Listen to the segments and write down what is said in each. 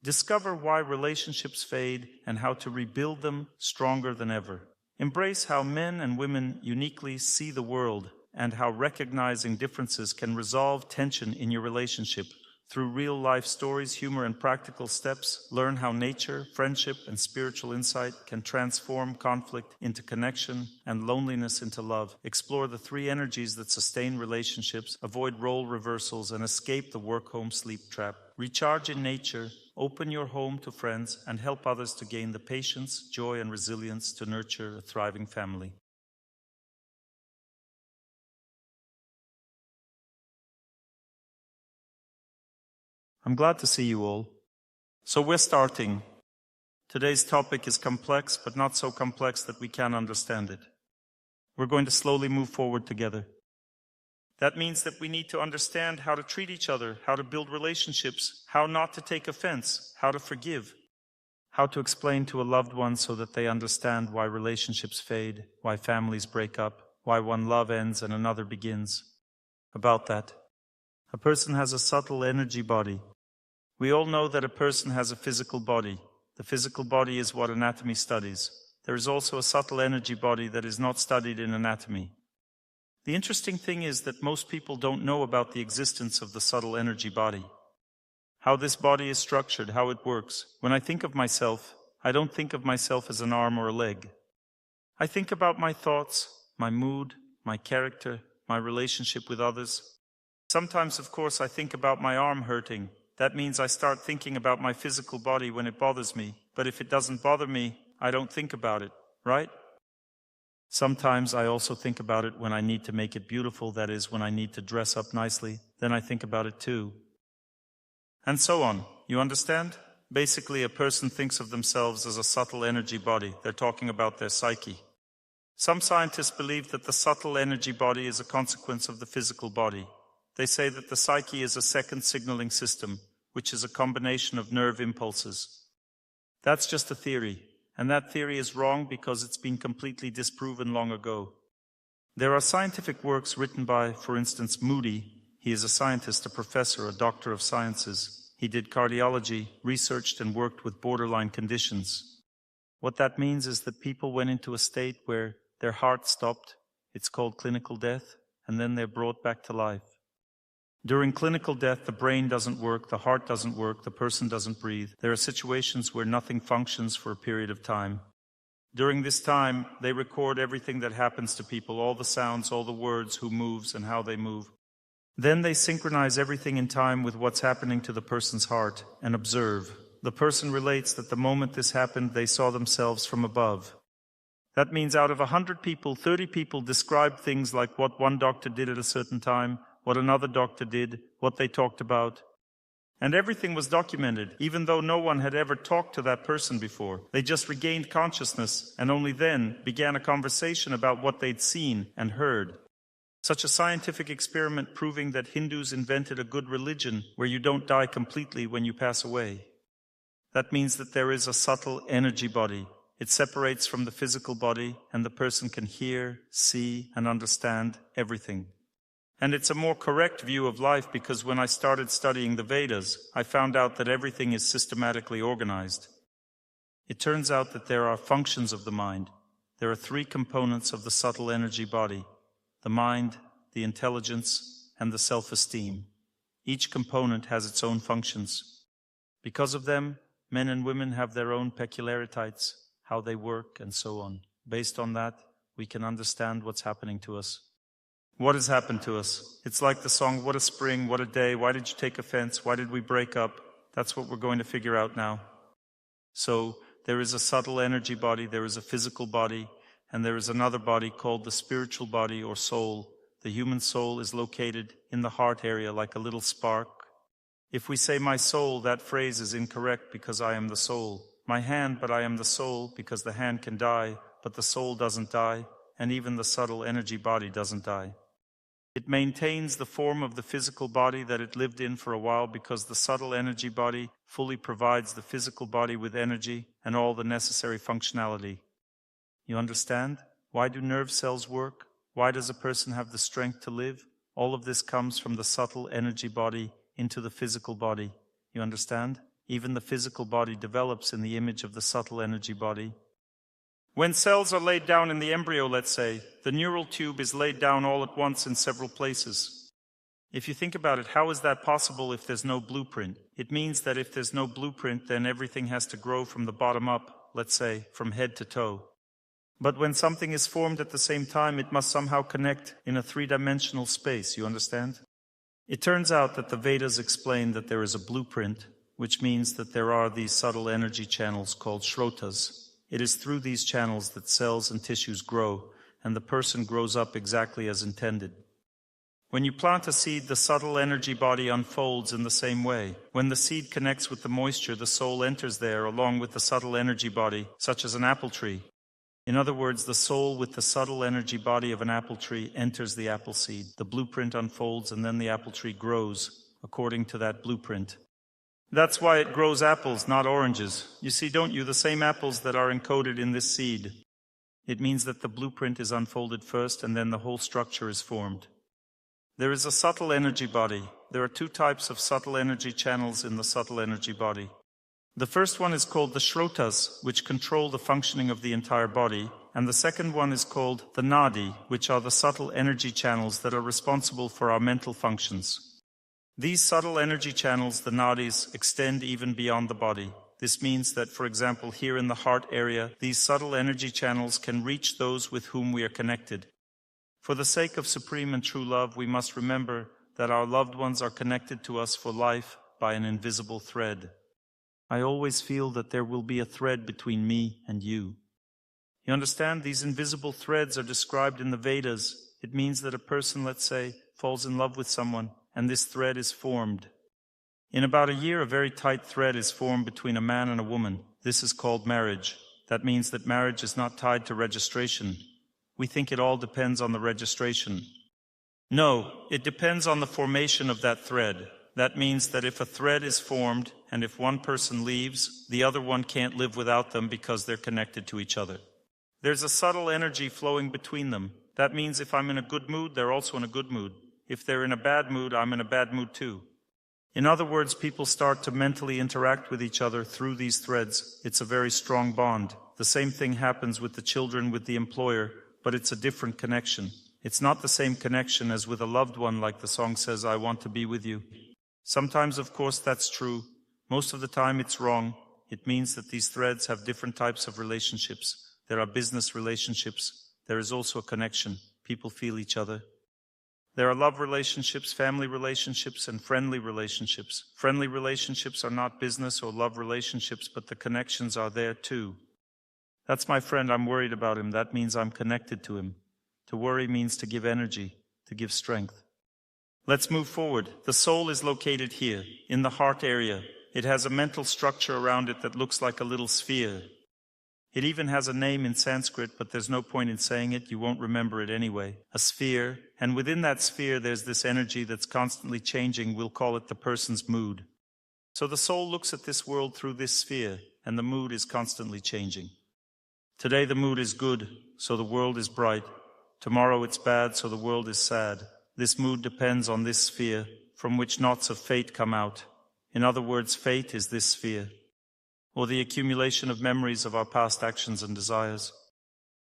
Discover why relationships fade and how to rebuild them stronger than ever. Embrace how men and women uniquely see the world and how recognizing differences can resolve tension in your relationship. Through real-life stories, humor, and practical steps, learn how nature, friendship, and spiritual insight can transform conflict into connection and loneliness into love. Explore the three energies that sustain relationships, avoid role reversals, and escape the work-home-sleep trap. Recharge in nature, open your home to friends, and help others to gain the patience, joy, and resilience to nurture a thriving family. I'm glad to see you all. So we're starting. Today's topic is complex, but not so complex that we can't understand it. We're going to slowly move forward together. That means that we need to understand how to treat each other, how to build relationships, how not to take offense, how to forgive, how to explain to a loved one so that they understand why relationships fade, why families break up, why one love ends and another begins. About that. A person has a subtle energy body. We all know that a person has a physical body. The physical body is what anatomy studies. There is also a subtle energy body that is not studied in anatomy. The interesting thing is that most people don't know about the existence of the subtle energy body. How this body is structured, how it works. When I think of myself, I don't think of myself as an arm or a leg. I think about my thoughts, my mood, my character, my relationship with others. Sometimes, of course, I think about my arm hurting. That means I start thinking about my physical body when it bothers me. But if it doesn't bother me, I don't think about it, right? Sometimes I also think about it when I need to make it beautiful, that is, when I need to dress up nicely. Then I think about it too. And so on. You understand? Basically, a person thinks of themselves as a subtle energy body. They're talking about their psyche. Some scientists believe that the subtle energy body is a consequence of the physical body. They say that the psyche is a second signaling system, which is a combination of nerve impulses. That's just a theory, and that theory is wrong because it's been completely disproven long ago. There are scientific works written by, for instance, Moody. He is a scientist, a professor, a doctor of sciences. He did cardiology, researched and worked with borderline conditions. What that means is that people went into a state where their heart stopped. It's called clinical death, and then they're brought back to life. During clinical death, the brain doesn't work, the heart doesn't work, the person doesn't breathe. There are situations where nothing functions for a period of time. During this time, they record everything that happens to people, all the sounds, all the words, who moves and how they move. Then they synchronize everything in time with what's happening to the person's heart and observe. The person relates that the moment this happened, they saw themselves from above. That means out of 100 people, 30 people described things like what one doctor did at a certain time, what another doctor did, what they talked about. And everything was documented, even though no one had ever talked to that person before. They just regained consciousness and only then began a conversation about what they'd seen and heard. Such a scientific experiment proving that Hindus invented a good religion where you don't die completely when you pass away. That means that there is a subtle energy body. It separates from the physical body, and the person can hear, see, and understand everything. And it's a more correct view of life because when I started studying the Vedas, I found out that everything is systematically organized. It turns out that there are functions of the mind. There are three components of the subtle energy body: the mind, the intelligence, and the self-esteem. Each component has its own functions. Because of them, men and women have their own peculiarities, how they work, and so on. Based on that, we can understand what's happening to us. What has happened to us? It's like the song, "What a Spring, What a Day, Why Did You Take Offense, Why Did We Break Up?" That's what we're going to figure out now. So, there is a subtle energy body, there is a physical body, and there is another body called the spiritual body or soul. The human soul is located in the heart area like a little spark. If we say "my soul," that phrase is incorrect because I am the soul. My hand, but I am the soul, because the hand can die, but the soul doesn't die, and even the subtle energy body doesn't die. It maintains the form of the physical body that it lived in for a while because the subtle energy body fully provides the physical body with energy and all the necessary functionality. You understand? Why do nerve cells work? Why does a person have the strength to live? All of this comes from the subtle energy body into the physical body. You understand? Even the physical body develops in the image of the subtle energy body. When cells are laid down in the embryo, let's say, the neural tube is laid down all at once in several places. If you think about it, how is that possible if there's no blueprint? It means that if there's no blueprint, then everything has to grow from the bottom up, let's say, from head to toe. But when something is formed at the same time, it must somehow connect in a three-dimensional space, you understand? It turns out that the Vedas explain that there is a blueprint, which means that there are these subtle energy channels called shrotas. It is through these channels that cells and tissues grow, and the person grows up exactly as intended. When you plant a seed, the subtle energy body unfolds in the same way. When the seed connects with the moisture, the soul enters there along with the subtle energy body, such as an apple tree. In other words, the soul with the subtle energy body of an apple tree enters the apple seed. The blueprint unfolds, and then the apple tree grows according to that blueprint. That's why it grows apples, not oranges. You see, don't you, the same apples that are encoded in this seed. It means that the blueprint is unfolded first, and then the whole structure is formed. There is a subtle energy body. There are two types of subtle energy channels in the subtle energy body. The first one is called the shrotas, which control the functioning of the entire body, and the second one is called the nadi, which are the subtle energy channels that are responsible for our mental functions. These subtle energy channels, the nadis, extend even beyond the body. This means that, for example, here in the heart area, these subtle energy channels can reach those with whom we are connected. For the sake of supreme and true love, we must remember that our loved ones are connected to us for life by an invisible thread. I always feel that there will be a thread between me and you. You understand? These invisible threads are described in the Vedas. It means that a person, let's say, falls in love with someone, and this thread is formed. In about a year, a very tight thread is formed between a man and a woman. This is called marriage. That means that marriage is not tied to registration. We think it all depends on the registration. No, it depends on the formation of that thread. That means that if a thread is formed, and if one person leaves, the other one can't live without them because they're connected to each other. There's a subtle energy flowing between them. That means if I'm in a good mood, they're also in a good mood. If they're in a bad mood, I'm in a bad mood too. In other words, people start to mentally interact with each other through these threads. It's a very strong bond. The same thing happens with the children, with the employer, but it's a different connection. It's not the same connection as with a loved one, like the song says, I want to be with you. Sometimes, of course, that's true. Most of the time, it's wrong. It means that these threads have different types of relationships. There are business relationships. There is also a connection. People feel each other. There are love relationships, family relationships, and friendly relationships. Friendly relationships are not business or love relationships, but the connections are there too. That's my friend, I'm worried about him. That means I'm connected to him. To worry means to give energy, to give strength. Let's move forward. The soul is located here, in the heart area. It has a mental structure around it that looks like a little sphere. It even has a name in Sanskrit, but there's no point in saying it. You won't remember it anyway. A sphere. And within that sphere, there's this energy that's constantly changing. We'll call it the person's mood. So the soul looks at this world through this sphere, and the mood is constantly changing. Today the mood is good, so the world is bright. Tomorrow it's bad, so the world is sad. This mood depends on this sphere, from which knots of fate come out. In other words, fate is this sphere, or the accumulation of memories of our past actions and desires.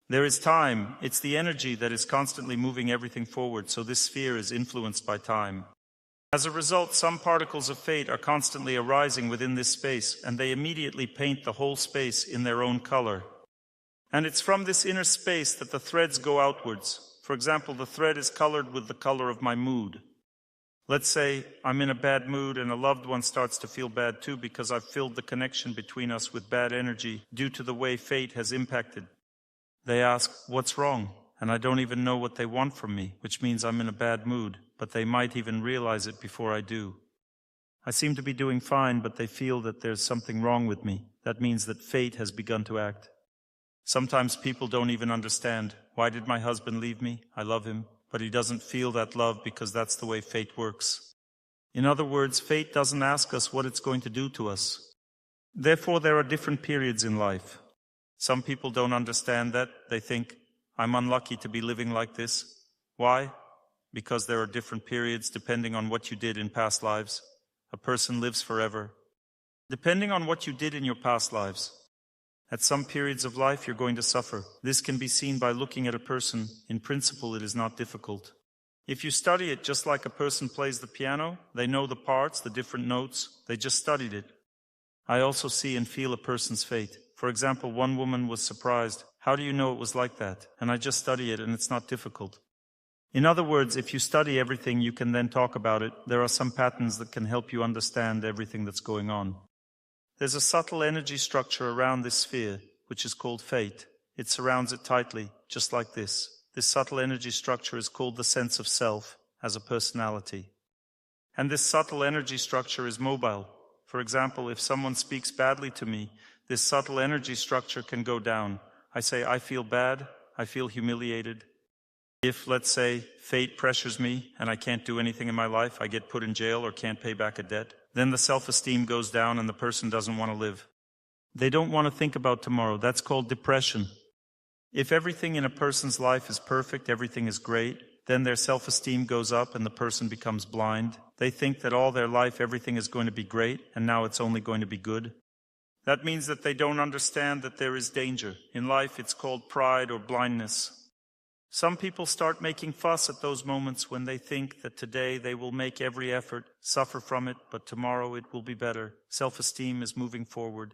There is time. It's the energy that is constantly moving everything forward, so this sphere is influenced by time. As a result, some particles of fate are constantly arising within this space, and they immediately paint the whole space in their own color. And it's from this inner space that the threads go outwards. For example, the thread is colored with the color of my mood. Let's say I'm in a bad mood and a loved one starts to feel bad too because I've filled the connection between us with bad energy due to the way fate has impacted. They ask, what's wrong? And I don't even know what they want from me, which means I'm in a bad mood, but they might even realize it before I do. I seem to be doing fine, but they feel that there's something wrong with me. That means that fate has begun to act. Sometimes people don't even understand. Why did my husband leave me? I love him. But he doesn't feel that love because that's the way fate works. In other words, fate doesn't ask us what it's going to do to us. Therefore, there are different periods in life. Some people don't understand that. They think, I'm unlucky to be living like this. Why? Because there are different periods depending on what you did in past lives. A person lives forever. Depending on what you did in your past lives, at some periods of life you're going to suffer. This can be seen by looking at a person. In principle, it is not difficult. If you study it just like a person plays the piano, they know the parts, the different notes, they just studied it. I also see and feel a person's fate. For example, one woman was surprised. How do you know it was like that? And I just study it and it's not difficult. In other words, if you study everything, you can then talk about it. There are some patterns that can help you understand everything that's going on. There's a subtle energy structure around this sphere, which is called fate. It surrounds it tightly, just like this. This subtle energy structure is called the sense of self, as a personality. And this subtle energy structure is mobile. For example, if someone speaks badly to me, this subtle energy structure can go down. I say, I feel bad, I feel humiliated. If, let's say, fate pressures me and I can't do anything in my life, I get put in jail or can't pay back a debt, then the self-esteem goes down and the person doesn't want to live. They don't want to think about tomorrow. That's called depression. If everything in a person's life is perfect, everything is great, then their self-esteem goes up and the person becomes blind. They think that all their life everything is going to be great and now it's only going to be good. That means that they don't understand that there is danger. In life it's called pride or blindness. Some people start making fuss at those moments when they think that today they will make every effort, suffer from it, but tomorrow it will be better. Self-esteem is moving forward.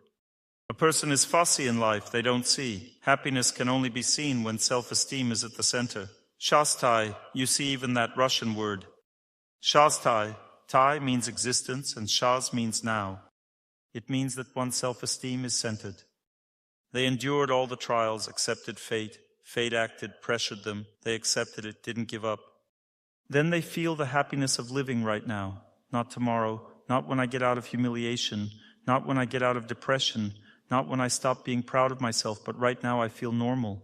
A person is fussy in life, they don't see. Happiness can only be seen when self-esteem is at the center. Shastai, you see even that Russian word. Shastai, Tai means existence and Shas means now. It means that one's self-esteem is centered. They endured all the trials, accepted fate. Fate acted, pressured them. They accepted it, didn't give up. Then they feel the happiness of living right now. Not tomorrow, not when I get out of humiliation, not when I get out of depression, not when I stop being proud of myself, but right now I feel normal.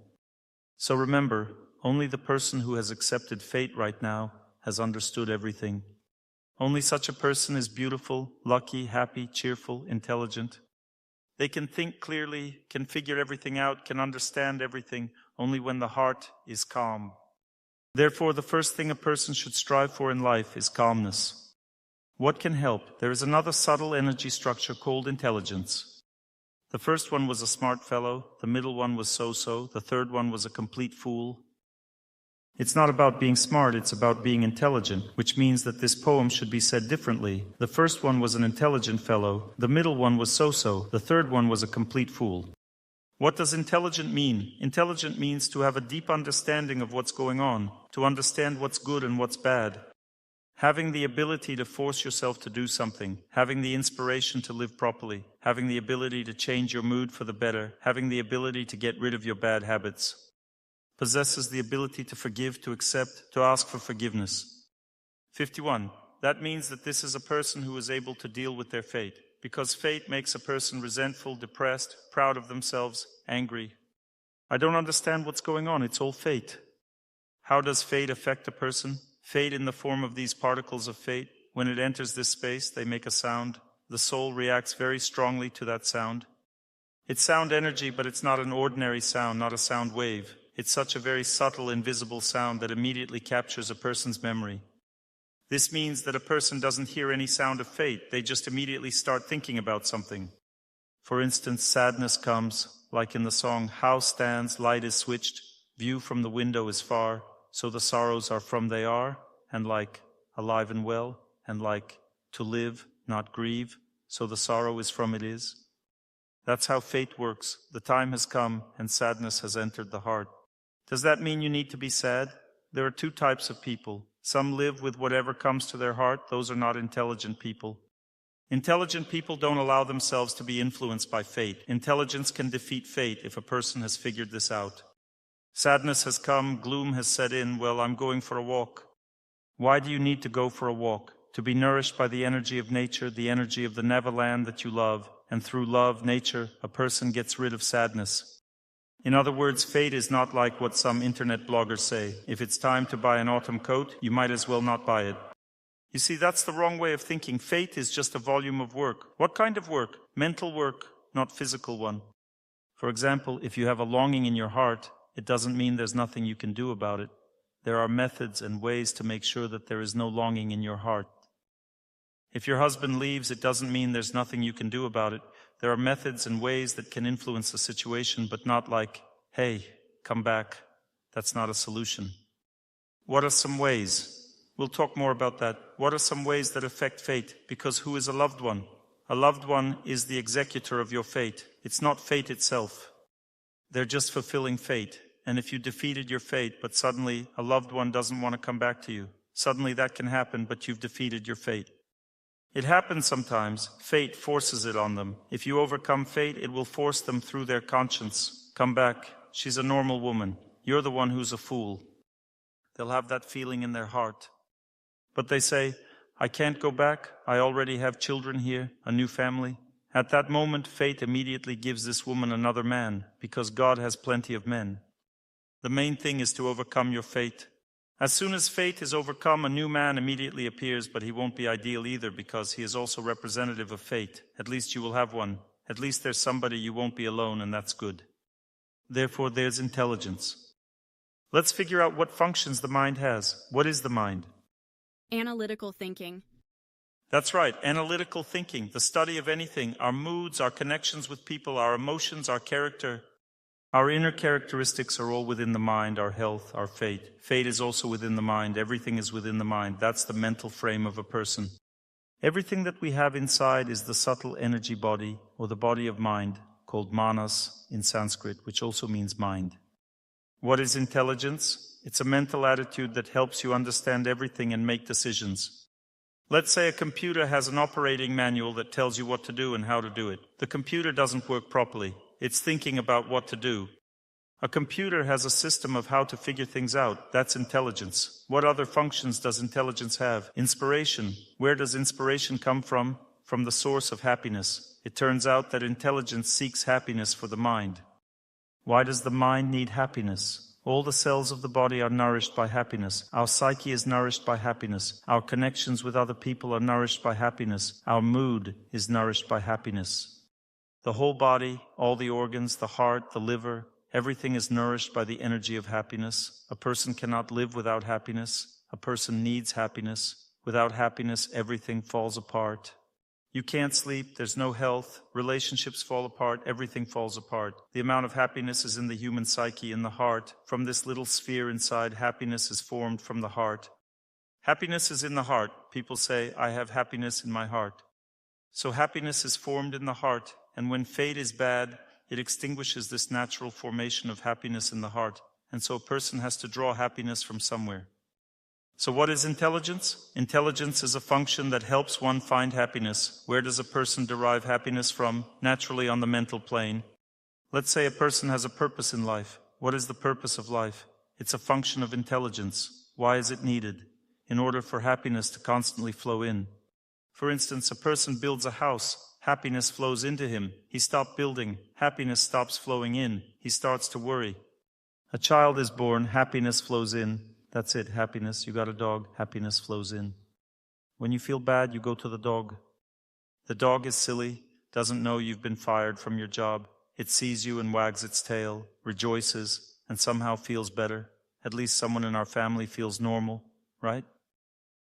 So remember, only the person who has accepted fate right now has understood everything. Only such a person is beautiful, lucky, happy, cheerful, intelligent. They can think clearly, can figure everything out, can understand everything, only when the heart is calm. Therefore, the first thing a person should strive for in life is calmness. What can help? There is another subtle energy structure called intelligence. The first one was a smart fellow, the middle one was so-so, the third one was a complete fool. It's not about being smart, it's about being intelligent, which means that this poem should be said differently. The first one was an intelligent fellow, the middle one was so-so, the third one was a complete fool. What does intelligent mean? Intelligent means to have a deep understanding of what's going on, to understand what's good and what's bad. Having the ability to force yourself to do something, having the inspiration to live properly, having the ability to change your mood for the better, having the ability to get rid of your bad habits. Possesses the ability to forgive, to accept, to ask for forgiveness. 51. That means that this is a person who is able to deal with their fate, because fate makes a person resentful, depressed, proud of themselves, angry. I don't understand what's going on, it's all fate. How does fate affect a person? Fate in the form of these particles of fate. When it enters this space, they make a sound. The soul reacts very strongly to that sound. It's sound energy, but it's not an ordinary sound, not a sound wave. It's such a very subtle, invisible sound that immediately captures a person's memory. This means that a person doesn't hear any sound of fate, they just immediately start thinking about something. For instance, sadness comes, like in the song, House stands, light is switched, view from the window is far, so the sorrows are from they are, and like, alive and well, and like, to live, not grieve, so the sorrow is from it is. That's how fate works. The time has come, and sadness has entered the heart. Does that mean you need to be sad? There are two types of people. Some live with whatever comes to their heart. Those are not intelligent people. Intelligent people don't allow themselves to be influenced by fate. Intelligence can defeat fate if a person has figured this out. Sadness has come, gloom has set in. Well, I'm going for a walk. Why do you need to go for a walk? To be nourished by the energy of nature, the energy of the Neverland that you love. And through love, nature, a person gets rid of sadness. In other words, fate is not like what some internet bloggers say. If it's time to buy an autumn coat, you might as well not buy it. You see, that's the wrong way of thinking. Fate is just a volume of work. What kind of work? Mental work, not physical one. For example, if you have a longing in your heart, it doesn't mean there's nothing you can do about it. There are methods and ways to make sure that there is no longing in your heart. If your husband leaves, it doesn't mean there's nothing you can do about it. There are methods and ways that can influence the situation, but not like, hey, come back. That's not a solution. What are some ways? We'll talk more about that. What are some ways that affect fate? Because who is a loved one? A loved one is the executor of your fate. It's not fate itself. They're just fulfilling fate. And if you defeated your fate, but suddenly a loved one doesn't want to come back to you, suddenly that can happen, but you've defeated your fate. It happens sometimes. Fate forces it on them. If you overcome fate, it will force them through their conscience. Come back. She's a normal woman. You're the one who's a fool. They'll have that feeling in their heart. But they say, I can't go back. I already have children here, a new family. At that moment, fate immediately gives this woman another man, because God has plenty of men. The main thing is to overcome your fate. As soon as fate is overcome, a new man immediately appears, but he won't be ideal either, because he is also representative of fate. At least you will have one. At least there's somebody, you won't be alone, and that's good. Therefore, there's intelligence. Let's figure out what functions the mind has. What is the mind? Analytical thinking. That's right, analytical thinking, the study of anything, our moods, our connections with people, our emotions, our character. Our inner characteristics are all within the mind, our health, our fate. Fate is also within the mind. Everything is within the mind. That's the mental frame of a person. Everything that we have inside is the subtle energy body, or the body of mind, called manas in Sanskrit, which also means mind. What is intelligence? It's a mental attitude that helps you understand everything and make decisions. Let's say a computer has an operating manual that tells you what to do and how to do it. The computer doesn't work properly. It's thinking about what to do. A computer has a system of how to figure things out. That's intelligence. What other functions does intelligence have? Inspiration. Where does inspiration come from? From the source of happiness. It turns out that intelligence seeks happiness for the mind. Why does the mind need happiness? All the cells of the body are nourished by happiness. Our psyche is nourished by happiness. Our connections with other people are nourished by happiness. Our mood is nourished by happiness. The whole body, all the organs, the heart, the liver, everything is nourished by the energy of happiness. A person cannot live without happiness. A person needs happiness. Without happiness, everything falls apart. You can't sleep, there's no health, relationships fall apart, everything falls apart. The amount of happiness is in the human psyche, in the heart. From this little sphere inside, happiness is formed from the heart. Happiness is in the heart. People say, I have happiness in my heart. So happiness is formed in the heart. And when fate is bad, it extinguishes this natural formation of happiness in the heart. And so a person has to draw happiness from somewhere. So what is intelligence? Intelligence is a function that helps one find happiness. Where does a person derive happiness from? Naturally on the mental plane. Let's say a person has a purpose in life. What is the purpose of life? It's a function of intelligence. Why is it needed? In order for happiness to constantly flow in. For instance, a person builds a house. Happiness flows into him. He stops building. Happiness stops flowing in. He starts to worry. A child is born. Happiness flows in. That's it, happiness. You got a dog. Happiness flows in. When you feel bad, you go to the dog. The dog is silly, doesn't know you've been fired from your job. It sees you and wags its tail, rejoices, and somehow feels better. At least someone in our family feels normal, right?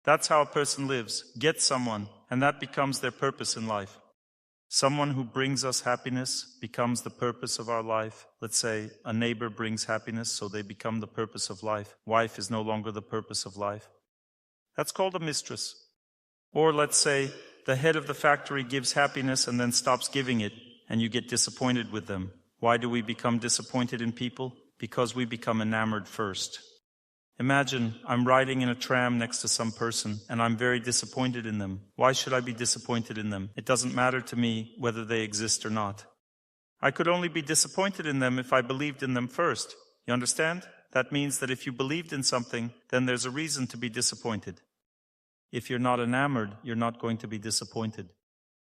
That's how a person lives. Get someone, and that becomes their purpose in life. Someone who brings us happiness becomes the purpose of our life. Let's say a neighbor brings happiness, so they become the purpose of life. Wife is no longer the purpose of life. That's called a mistress. Or let's say the head of the factory gives happiness and then stops giving it, and you get disappointed with them. Why do we become disappointed in people? Because we become enamored first. Imagine I'm riding in a tram next to some person and I'm very disappointed in them. Why should I be disappointed in them? It doesn't matter to me whether they exist or not. I could only be disappointed in them if I believed in them first. You understand? That means that if you believed in something, then there's a reason to be disappointed. If you're not enamored, you're not going to be disappointed.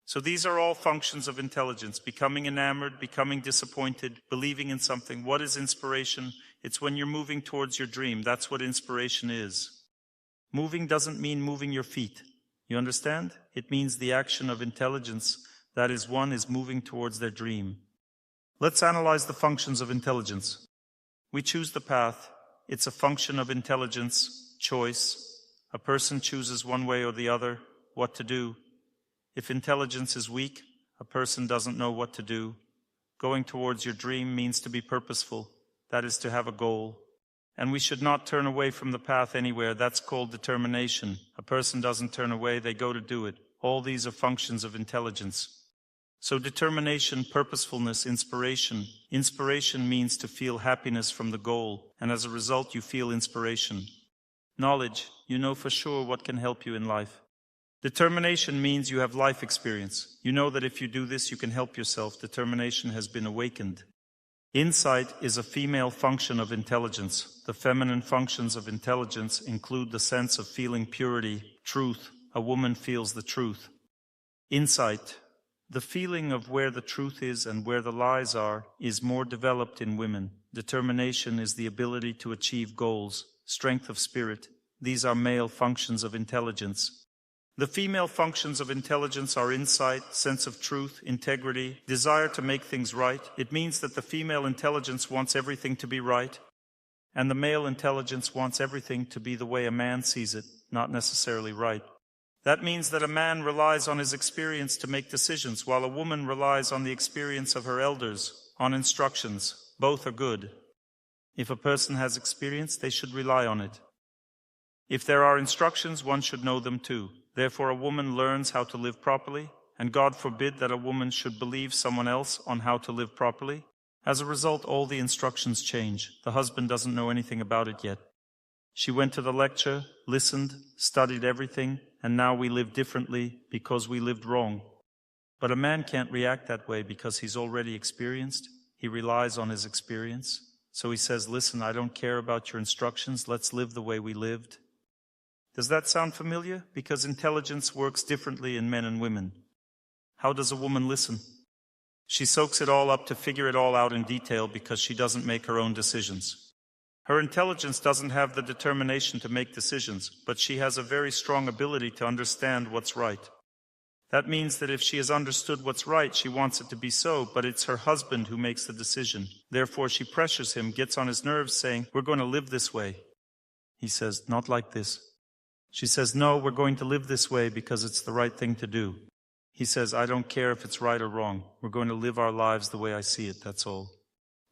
So these are all functions of intelligence: becoming enamored, becoming disappointed, believing in something. What is inspiration? It's when you're moving towards your dream. That's what inspiration is. Moving doesn't mean moving your feet. You understand? It means the action of intelligence. That is, one is moving towards their dream. Let's analyze the functions of intelligence. We choose the path. It's a function of intelligence, choice. A person chooses one way or the other. what to do. If intelligence is weak, a person doesn't know what to do. Going towards your dream means to be purposeful. That is to have a goal. And we should not turn away from the path anywhere. That's called determination. A person doesn't turn away, they go to do it. All these are functions of intelligence. So determination, purposefulness, inspiration. Inspiration means to feel happiness from the goal, and as a result you feel inspiration. Knowledge, you know for sure what can help you in life. Determination means you have life experience. You know that if you do this, you can help yourself. Determination has been awakened. Insight is a female function of intelligence. The feminine functions of intelligence include the sense of feeling purity, truth. A woman feels the truth. Insight, the feeling of where the truth is and where the lies are, is more developed in women. Determination is the ability to achieve goals. Strength of spirit. These are male functions of intelligence. The female functions of intelligence are insight, sense of truth, integrity, desire to make things right. It means that the female intelligence wants everything to be right, and the male intelligence wants everything to be the way a man sees it, not necessarily right. That means that a man relies on his experience to make decisions, while a woman relies on the experience of her elders, on instructions. Both are good. If a person has experience, they should rely on it. If there are instructions, one should know them too. Therefore, a woman learns how to live properly, and God forbid that a woman should believe someone else on how to live properly. As a result, all the instructions change. The husband doesn't know anything about it yet. She went to the lecture, listened, studied everything, and now we live differently because we lived wrong. But a man can't react that way because he's already experienced. He relies on his experience. So he says, listen, I don't care about your instructions. Let's live the way we lived. Does that sound familiar? Because intelligence works differently in men and women. How does a woman listen? She soaks it all up to figure it all out in detail because she doesn't make her own decisions. Her intelligence doesn't have the determination to make decisions, but she has a very strong ability to understand what's right. That means that if she has understood what's right, she wants it to be so, but it's her husband who makes the decision. Therefore, she pressures him, gets on his nerves, saying, we're going to live this way. He says, not like this. She says, no, we're going to live this way because it's the right thing to do. He says, I don't care if it's right or wrong. We're going to live our lives the way I see it, that's all.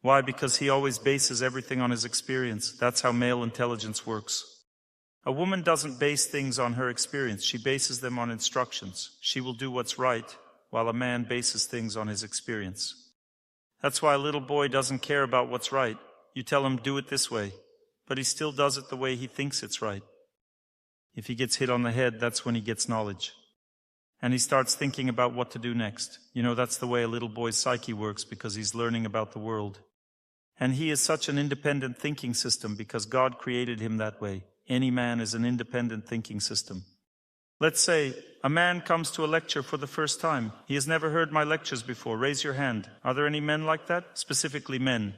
Why? Because he always bases everything on his experience. That's how male intelligence works. A woman doesn't base things on her experience. She bases them on instructions. She will do what's right, while a man bases things on his experience. That's why a little boy doesn't care about what's right. You tell him, do it this way, but he still does it the way he thinks it's right. If he gets hit on the head, that's when he gets knowledge. And he starts thinking about what to do next. You know, that's the way a little boy's psyche works because he's learning about the world. And he is such an independent thinking system because God created him that way. Any man is an independent thinking system. Let's say a man comes to a lecture for the first time. He has never heard my lectures before. Raise your hand. Are there any men like that? Specifically men.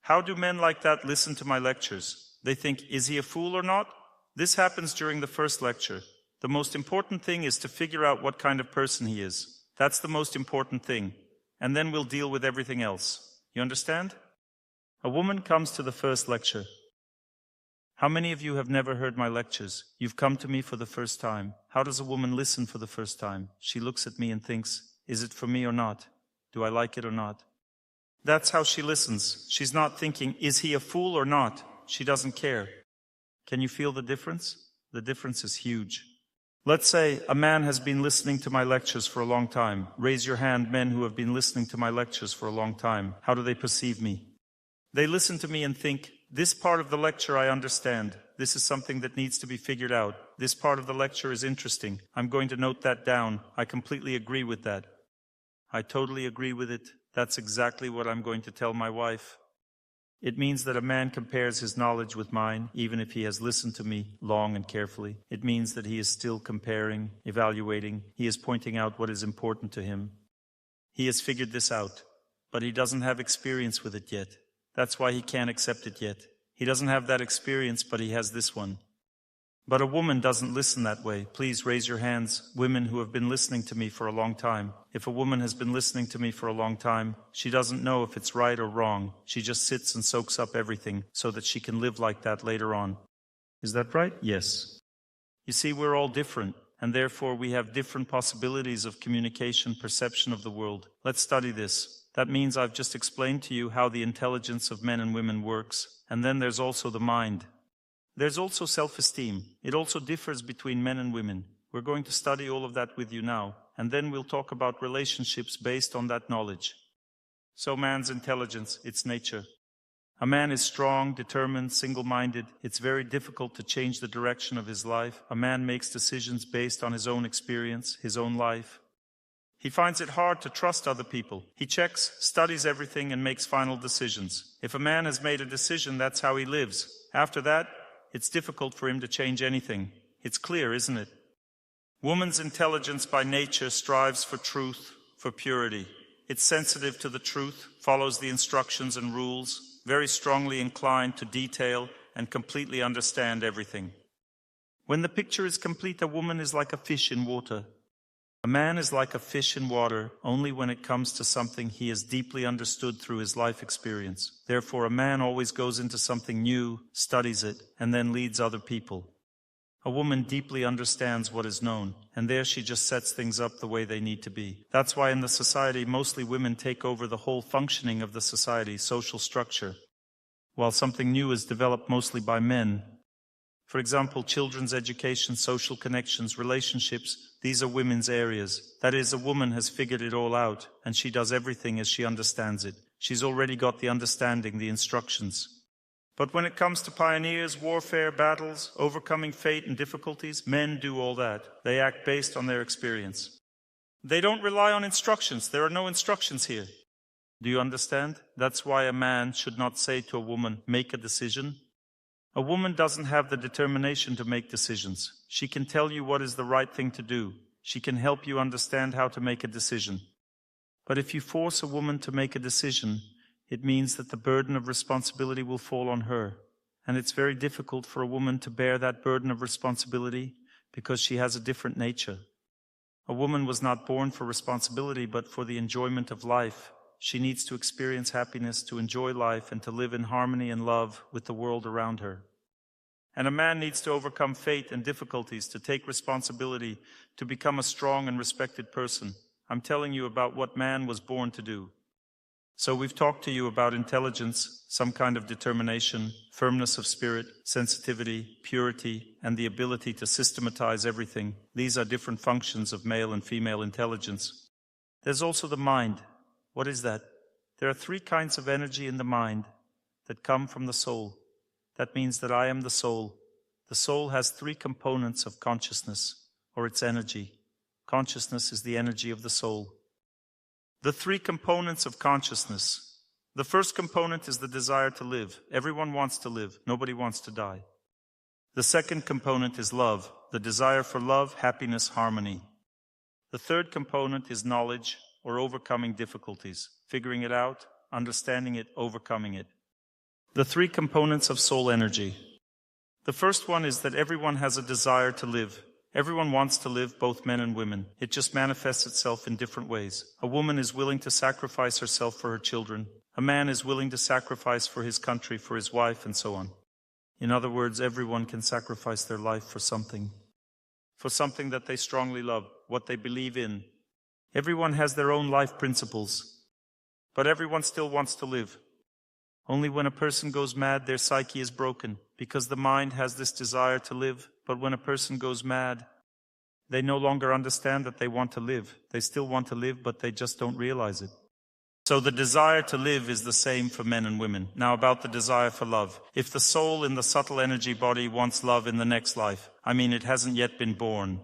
How do men like that listen to my lectures? They think, is he a fool or not? This happens during the first lecture. The most important thing is to figure out what kind of person he is. That's the most important thing. And then we'll deal with everything else. You understand? A woman comes to the first lecture. How many of you have never heard my lectures? You've come to me for the first time. How does a woman listen for the first time? She looks at me and thinks, is it for me or not? Do I like it or not? That's how she listens. She's not thinking, is he a fool or not? She doesn't care. Can you feel the difference? The difference is huge. Let's say a man has been listening to my lectures for a long time. Raise your hand, men who have been listening to my lectures for a long time. How do they perceive me? They listen to me and think, this part of the lecture I understand. This is something that needs to be figured out. This part of the lecture is interesting. I'm going to note that down. I completely agree with that. I totally agree with it. That's exactly what I'm going to tell my wife. It means that a man compares his knowledge with mine, even if he has listened to me long and carefully. It means that he is still comparing, evaluating. He is pointing out what is important to him. He has figured this out, but he doesn't have experience with it yet. That's why he can't accept it yet. He doesn't have that experience, but he has this one. But a woman doesn't listen that way. Please raise your hands, women who have been listening to me for a long time. If a woman has been listening to me for a long time, she doesn't know if it's right or wrong. She just sits and soaks up everything so that she can live like that later on. Is that right? Yes. You see, we're all different, and therefore we have different possibilities of communication, perception of the world. Let's study this. That means I've just explained to you how the intelligence of men and women works, and then there's also the mind. There's also self-esteem. It also differs between men and women. We're going to study all of that with you now, and then we'll talk about relationships based on that knowledge. So man's intelligence, its nature. A man is strong, determined, single-minded. It's very difficult to change the direction of his life. A man makes decisions based on his own experience, his own life. He finds it hard to trust other people. He checks, studies everything, and makes final decisions. If a man has made a decision, that's how he lives. After that, it's difficult for him to change anything. It's clear, isn't it? Woman's intelligence by nature strives for truth, for purity. It's sensitive to the truth, follows the instructions and rules, very strongly inclined to detail and completely understand everything. When the picture is complete, a woman is like a fish in water. A man is like a fish in water only when it comes to something he has deeply understood through his life experience. Therefore, a man always goes into something new, studies it, and then leads other people. A woman deeply understands what is known, and there she just sets things up the way they need to be. That's why in the society, mostly women take over the whole functioning of the society, social structure, while something new is developed mostly by men. For example, children's education, social connections, relationships, these are women's areas. That is, a woman has figured it all out, and she does everything as she understands it. She's already got the understanding, the instructions. But when it comes to pioneers, warfare, battles, overcoming fate and difficulties, men do all that. They act based on their experience. They don't rely on instructions. There are no instructions here. Do you understand? That's why a man should not say to a woman, make a decision. A woman doesn't have the determination to make decisions. She can tell you what is the right thing to do. She can help you understand how to make a decision. But if you force a woman to make a decision, it means that the burden of responsibility will fall on her. And it's very difficult for a woman to bear that burden of responsibility because she has a different nature. A woman was not born for responsibility, but for the enjoyment of life. She needs to experience happiness, to enjoy life, and to live in harmony and love with the world around her. And a man needs to overcome fate and difficulties, to take responsibility, to become a strong and respected person. I'm telling you about what man was born to do. So we've talked to you about intelligence, some kind of determination, firmness of spirit, sensitivity, purity, and the ability to systematize everything. These are different functions of male and female intelligence. There's also the mind. What is that? There are 3 kinds of energy in the mind that come from the soul. That means that I am the soul. The soul has 3 components of consciousness, or its energy. Consciousness is the energy of the soul. The 3 components of consciousness. The first component is the desire to live. Everyone wants to live. Nobody wants to die. The second component is love. The desire for love, happiness, harmony. The third component is knowledge, or overcoming difficulties. Figuring it out, understanding it, overcoming it. The 3 components of soul energy. The first one is that everyone has a desire to live. Everyone wants to live, both men and women. It just manifests itself in different ways. A woman is willing to sacrifice herself for her children. A man is willing to sacrifice for his country, for his wife, and so on. In other words, everyone can sacrifice their life for something that they strongly love, what they believe in. Everyone has their own life principles, but everyone still wants to live. Only when a person goes mad, their psyche is broken, because the mind has this desire to live. But when a person goes mad, they no longer understand that they want to live. They still want to live, but they just don't realize it. So the desire to live is the same for men and women. Now about the desire for love. If the soul in the subtle energy body wants love in the next life, it hasn't yet been born.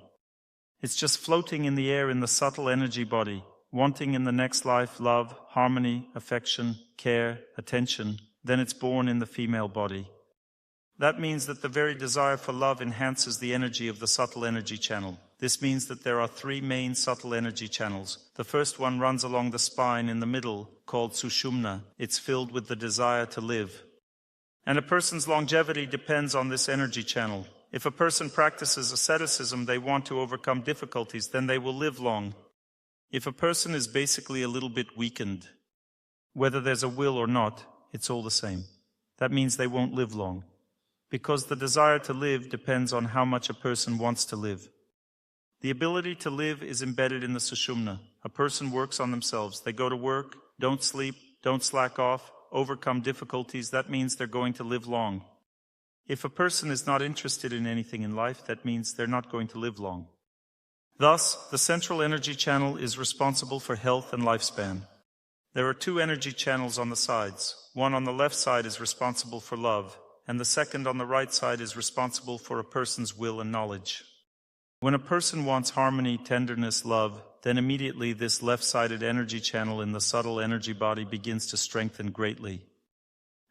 It's just floating in the air in the subtle energy body, wanting in the next life love, harmony, affection, care, attention. Then it's born in the female body. That means that the very desire for love enhances the energy of the subtle energy channel. This means that there are 3 main subtle energy channels. The first one runs along the spine in the middle, called Sushumna. It's filled with the desire to live. And a person's longevity depends on this energy channel. If a person practices asceticism, they want to overcome difficulties, then they will live long. If a person is basically a little bit weakened, whether there's a will or not, it's all the same. That means they won't live long. Because the desire to live depends on how much a person wants to live. The ability to live is embedded in the sushumna. A person works on themselves. They go to work, don't sleep, don't slack off, overcome difficulties. That means they're going to live long. If a person is not interested in anything in life, that means they're not going to live long. Thus, the central energy channel is responsible for health and lifespan. There are two energy channels on the sides. One on the left side is responsible for love, and the second on the right side is responsible for a person's will and knowledge. When a person wants harmony, tenderness, love, then immediately this left-sided energy channel in the subtle energy body begins to strengthen greatly.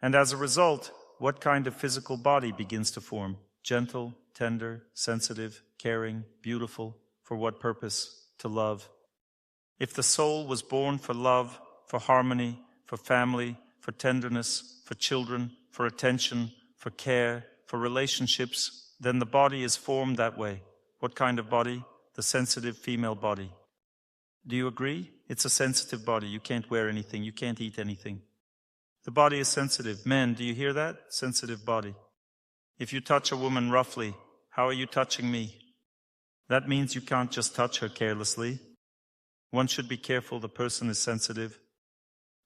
And as a result, what kind of physical body begins to form? Gentle, tender, sensitive, caring, beautiful. For what purpose? To love. If the soul was born for love, for harmony, for family, for tenderness, for children, for attention, for care, for relationships, then the body is formed that way. What kind of body? The sensitive female body. Do you agree? It's a sensitive body. You can't wear anything. You can't eat anything. The body is sensitive. Men, do you hear that? Sensitive body. If you touch a woman roughly, how are you touching me? That means you can't just touch her carelessly. One should be careful. The person is sensitive.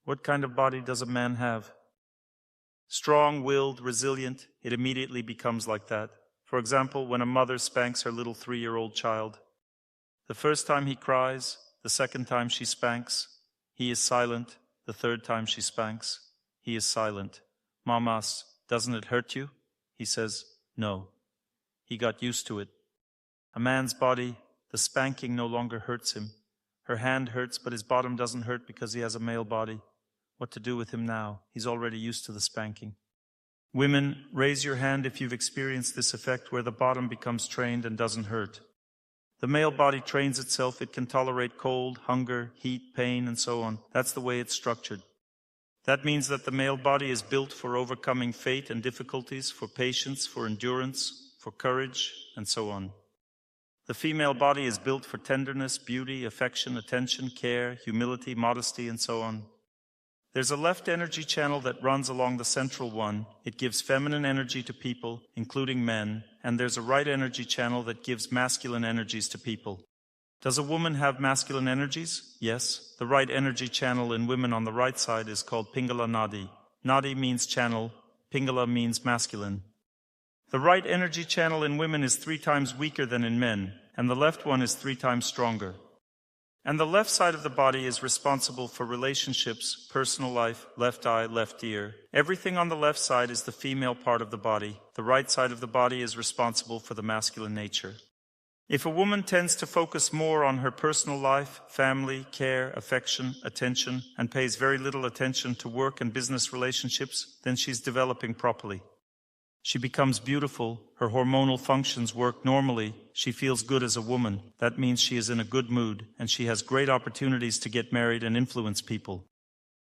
What kind of body does a man have? Strong-willed, resilient. It immediately becomes like that. For example, when a mother spanks her little 3-year-old child, the first time he cries, the second time she spanks, he is silent. The third time she spanks, he is silent. Mom asks, "Doesn't it hurt you?" He says, "No." He got used to it. A man's body, the spanking no longer hurts him. Her hand hurts, but his bottom doesn't hurt because he has a male body. What to do with him now? He's already used to the spanking. Women, raise your hand if you've experienced this effect where the bottom becomes trained and doesn't hurt. The male body trains itself. It can tolerate cold, hunger, heat, pain, and so on. That's the way it's structured. That means that the male body is built for overcoming fate and difficulties, for patience, for endurance, for courage, and so on. The female body is built for tenderness, beauty, affection, attention, care, humility, modesty, and so on. There's a left energy channel that runs along the central one. It gives feminine energy to people, including men, and there's a right energy channel that gives masculine energies to people. Does a woman have masculine energies? Yes. The right energy channel in women on the right side is called Pingala Nadi. Nadi means channel, Pingala means masculine. The right energy channel in women is 3 times weaker than in men, and the left one is 3 times stronger. And the left side of the body is responsible for relationships, personal life, left eye, left ear. Everything on the left side is the female part of the body. The right side of the body is responsible for the masculine nature. If a woman tends to focus more on her personal life, family, care, affection, attention, and pays very little attention to work and business relationships, then she's developing properly. She becomes beautiful, her hormonal functions work normally, she feels good as a woman. That means she is in a good mood, and she has great opportunities to get married and influence people.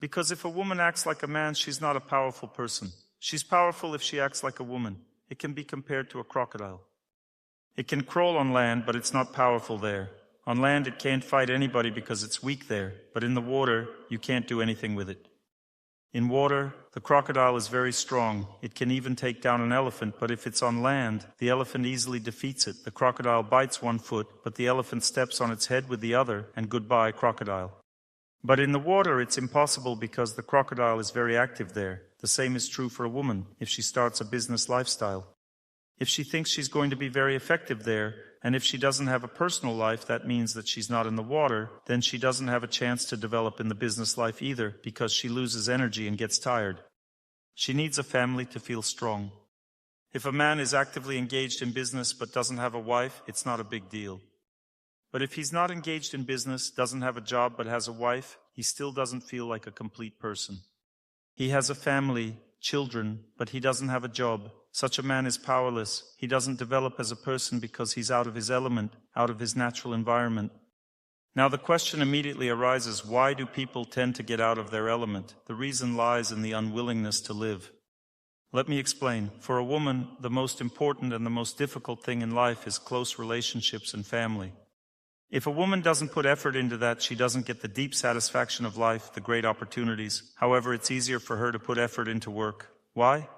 Because if a woman acts like a man, she's not a powerful person. She's powerful if she acts like a woman. It can be compared to a crocodile. It can crawl on land, but it's not powerful there. On land, it can't fight anybody because it's weak there, but in the water, you can't do anything with it. In water, the crocodile is very strong. It can even take down an elephant, but if it's on land, the elephant easily defeats it. The crocodile bites one foot, but the elephant steps on its head with the other, and goodbye, crocodile. But in the water, it's impossible because the crocodile is very active there. The same is true for a woman if she starts a business lifestyle. If she thinks she's going to be very effective there, and if she doesn't have a personal life, that means that she's not in the water, then she doesn't have a chance to develop in the business life either, because she loses energy and gets tired. She needs a family to feel strong. If a man is actively engaged in business but doesn't have a wife, it's not a big deal. But if he's not engaged in business, doesn't have a job but has a wife, he still doesn't feel like a complete person. He has a family, children, but he doesn't have a job. Such a man is powerless. He doesn't develop as a person because he's out of his element, out of his natural environment. Now the question immediately arises, why do people tend to get out of their element? The reason lies in the unwillingness to live. Let me explain. For a woman, the most important and the most difficult thing in life is close relationships and family. If a woman doesn't put effort into that, she doesn't get the deep satisfaction of life, the great opportunities. However, it's easier for her to put effort into work. Why?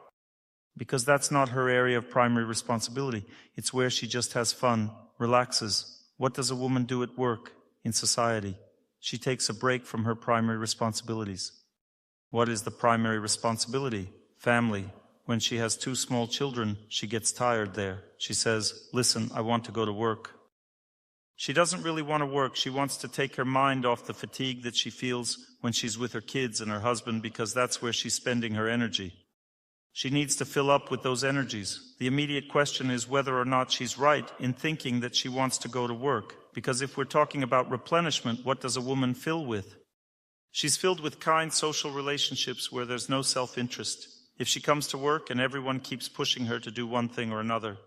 Because that's not her area of primary responsibility. It's where she just has fun, relaxes, What does a woman do at work, in society? She takes a break from her primary responsibilities. What is the primary responsibility? Family. When she has 2 small children, she gets tired there. She says, "Listen, I want to go to work." She doesn't really want to work. She wants to take her mind off the fatigue that she feels when she's with her kids and her husband, because that's where she's spending her energy. She needs to fill up with those energies. The immediate question is whether or not she's right in thinking that she wants to go to work. Because if we're talking about replenishment, what does a woman fill with? She's filled with kind social relationships where there's no self-interest. If she comes to work and everyone keeps pushing her to do one thing or another,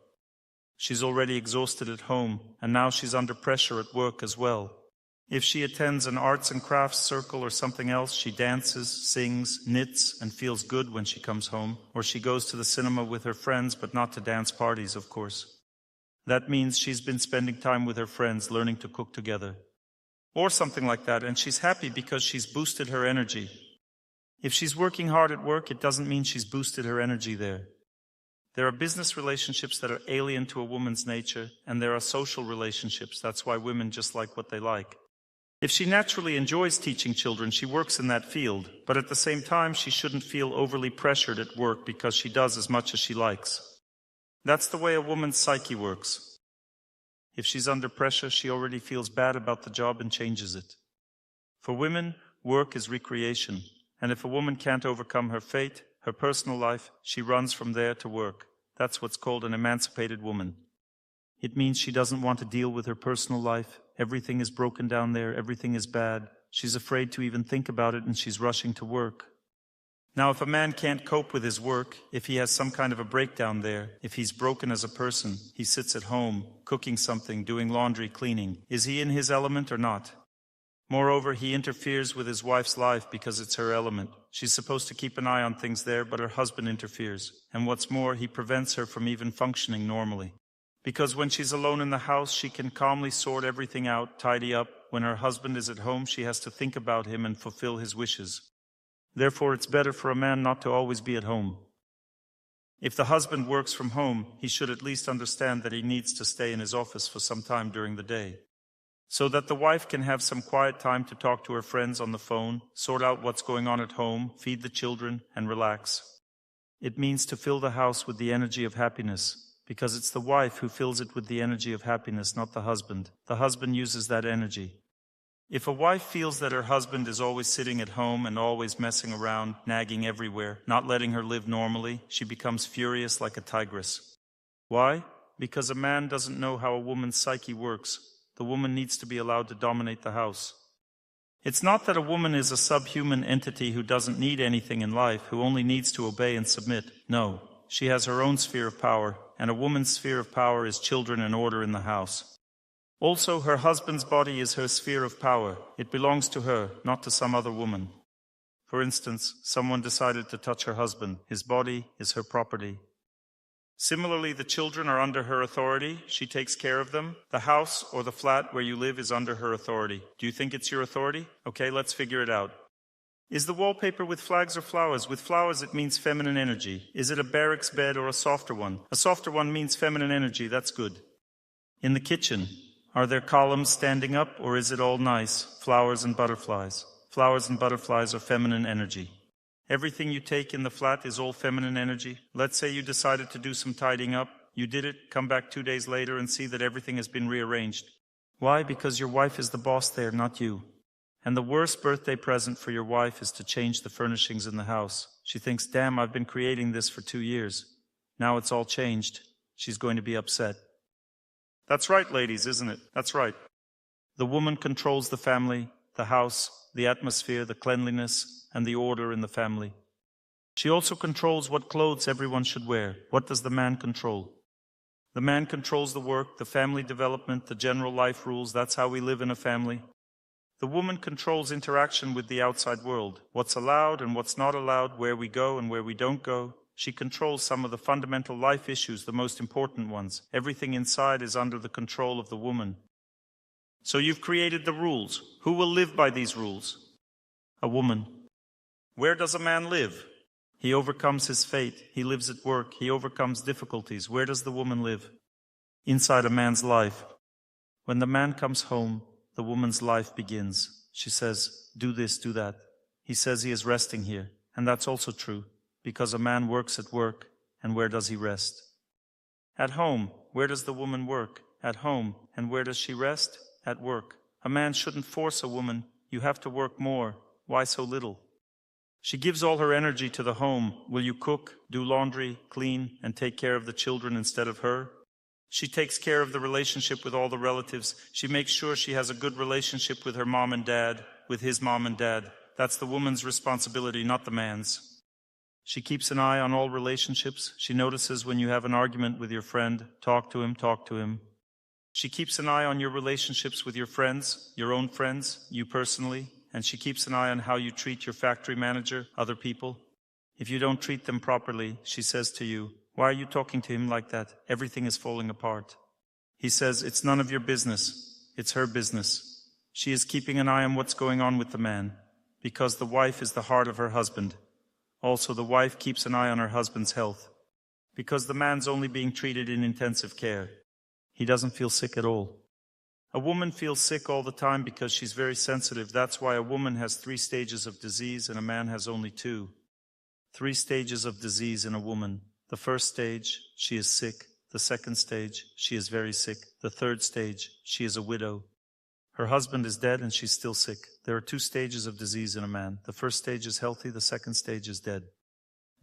she's already exhausted at home, and now she's under pressure at work as well. If she attends an arts and crafts circle or something else, she dances, sings, knits, and feels good when she comes home. Or she goes to the cinema with her friends, but not to dance parties, of course. That means she's been spending time with her friends, learning to cook together. Or something like that, and she's happy because she's boosted her energy. If she's working hard at work, it doesn't mean she's boosted her energy there. There are business relationships that are alien to a woman's nature, and there are social relationships. That's why women just like what they like. If she naturally enjoys teaching children, she works in that field, but at the same time, she shouldn't feel overly pressured at work because she does as much as she likes. That's the way a woman's psyche works. If she's under pressure, she already feels bad about the job and changes it. For women, work is recreation, and if a woman can't overcome her fate, her personal life, she runs from there to work. That's what's called an emancipated woman. It means she doesn't want to deal with her personal life. Everything is broken down there, everything is bad. She's afraid to even think about it, and she's rushing to work. Now, if a man can't cope with his work, if he has some kind of a breakdown there, if he's broken as a person, he sits at home, cooking something, doing laundry, cleaning. Is he in his element or not? Moreover, he interferes with his wife's life because it's her element. She's supposed to keep an eye on things there, but her husband interferes. And what's more, he prevents her from even functioning normally. Because when she's alone in the house, she can calmly sort everything out, tidy up. When her husband is at home, she has to think about him and fulfill his wishes. Therefore, it's better for a man not to always be at home. If the husband works from home, he should at least understand that he needs to stay in his office for some time during the day, so that the wife can have some quiet time to talk to her friends on the phone, sort out what's going on at home, feed the children, and relax. It means to fill the house with the energy of happiness, because it's the wife who fills it with the energy of happiness, not the husband. The husband uses that energy. If a wife feels that her husband is always sitting at home and always messing around, nagging everywhere, not letting her live normally, she becomes furious like a tigress. Why? Because a man doesn't know how a woman's psyche works. The woman needs to be allowed to dominate the house. It's not that a woman is a subhuman entity who doesn't need anything in life, who only needs to obey and submit. No, she has her own sphere of power, and a woman's sphere of power is children and order in the house. Also, her husband's body is her sphere of power. It belongs to her, not to some other woman. For instance, someone decided to touch her husband. His body is her property. Similarly, the children are under her authority. She takes care of them. The house or the flat where you live is under her authority. Do you think it's your authority? Okay, let's figure it out. Is the wallpaper with flags or flowers? With flowers, it means feminine energy. Is it a barracks bed or a softer one? A softer one means feminine energy. That's good. In the kitchen, are there columns standing up, or is it all nice? Flowers and butterflies. Flowers and butterflies are feminine energy. Everything you take in the flat is all feminine energy. Let's say you decided to do some tidying up. You did it, come back 2 days later and see that everything has been rearranged. Why? Because your wife is the boss there, not you. And the worst birthday present for your wife is to change the furnishings in the house. She thinks, damn, I've been creating this for 2 years. Now it's all changed. She's going to be upset. That's right, ladies, isn't it? That's right. The woman controls the family, the house, the atmosphere, the cleanliness, and the order in the family. She also controls what clothes everyone should wear. What does the man control? The man controls the work, the family development, the general life rules. That's how we live in a family. The woman controls interaction with the outside world, what's allowed and what's not allowed, where we go and where we don't go. She controls some of the fundamental life issues, the most important ones. Everything inside is under the control of the woman. So you've created the rules. Who will live by these rules? A woman. Where does a man live? He overcomes his fate. He lives at work. He overcomes difficulties. Where does the woman live? Inside a man's life. When the man comes home, the woman's life begins. She says, do this, do that. He says he is resting here. And that's also true, because a man works at work, and where does he rest? At home. Where does the woman work? At home. And where does she rest? At work. A man shouldn't force a woman. You have to work more. Why so little? She gives all her energy to the home. Will you cook, do laundry, clean, and take care of the children instead of her? She takes care of the relationship with all the relatives. She makes sure she has a good relationship with her mom and dad, with his mom and dad. That's the woman's responsibility, not the man's. She keeps an eye on all relationships. She notices when you have an argument with your friend. Talk to him, talk to him. She keeps an eye on your relationships with your friends, your own friends, you personally. And she keeps an eye on how you treat your factory manager, other people. If you don't treat them properly, she says to you, why are you talking to him like that? Everything is falling apart. He says, it's none of your business. It's her business. She is keeping an eye on what's going on with the man, because the wife is the heart of her husband. Also, the wife keeps an eye on her husband's health, because the man's only being treated in intensive care. He doesn't feel sick at all. A woman feels sick all the time because she's very sensitive. That's why a woman has 3 stages of disease and a man has only 2. 3 stages of disease in a woman. The first stage, she is sick. The second stage, she is very sick. The third stage, she is a widow. Her husband is dead and she's still sick. There are 2 stages of disease in a man. The first stage is healthy, the second stage is dead.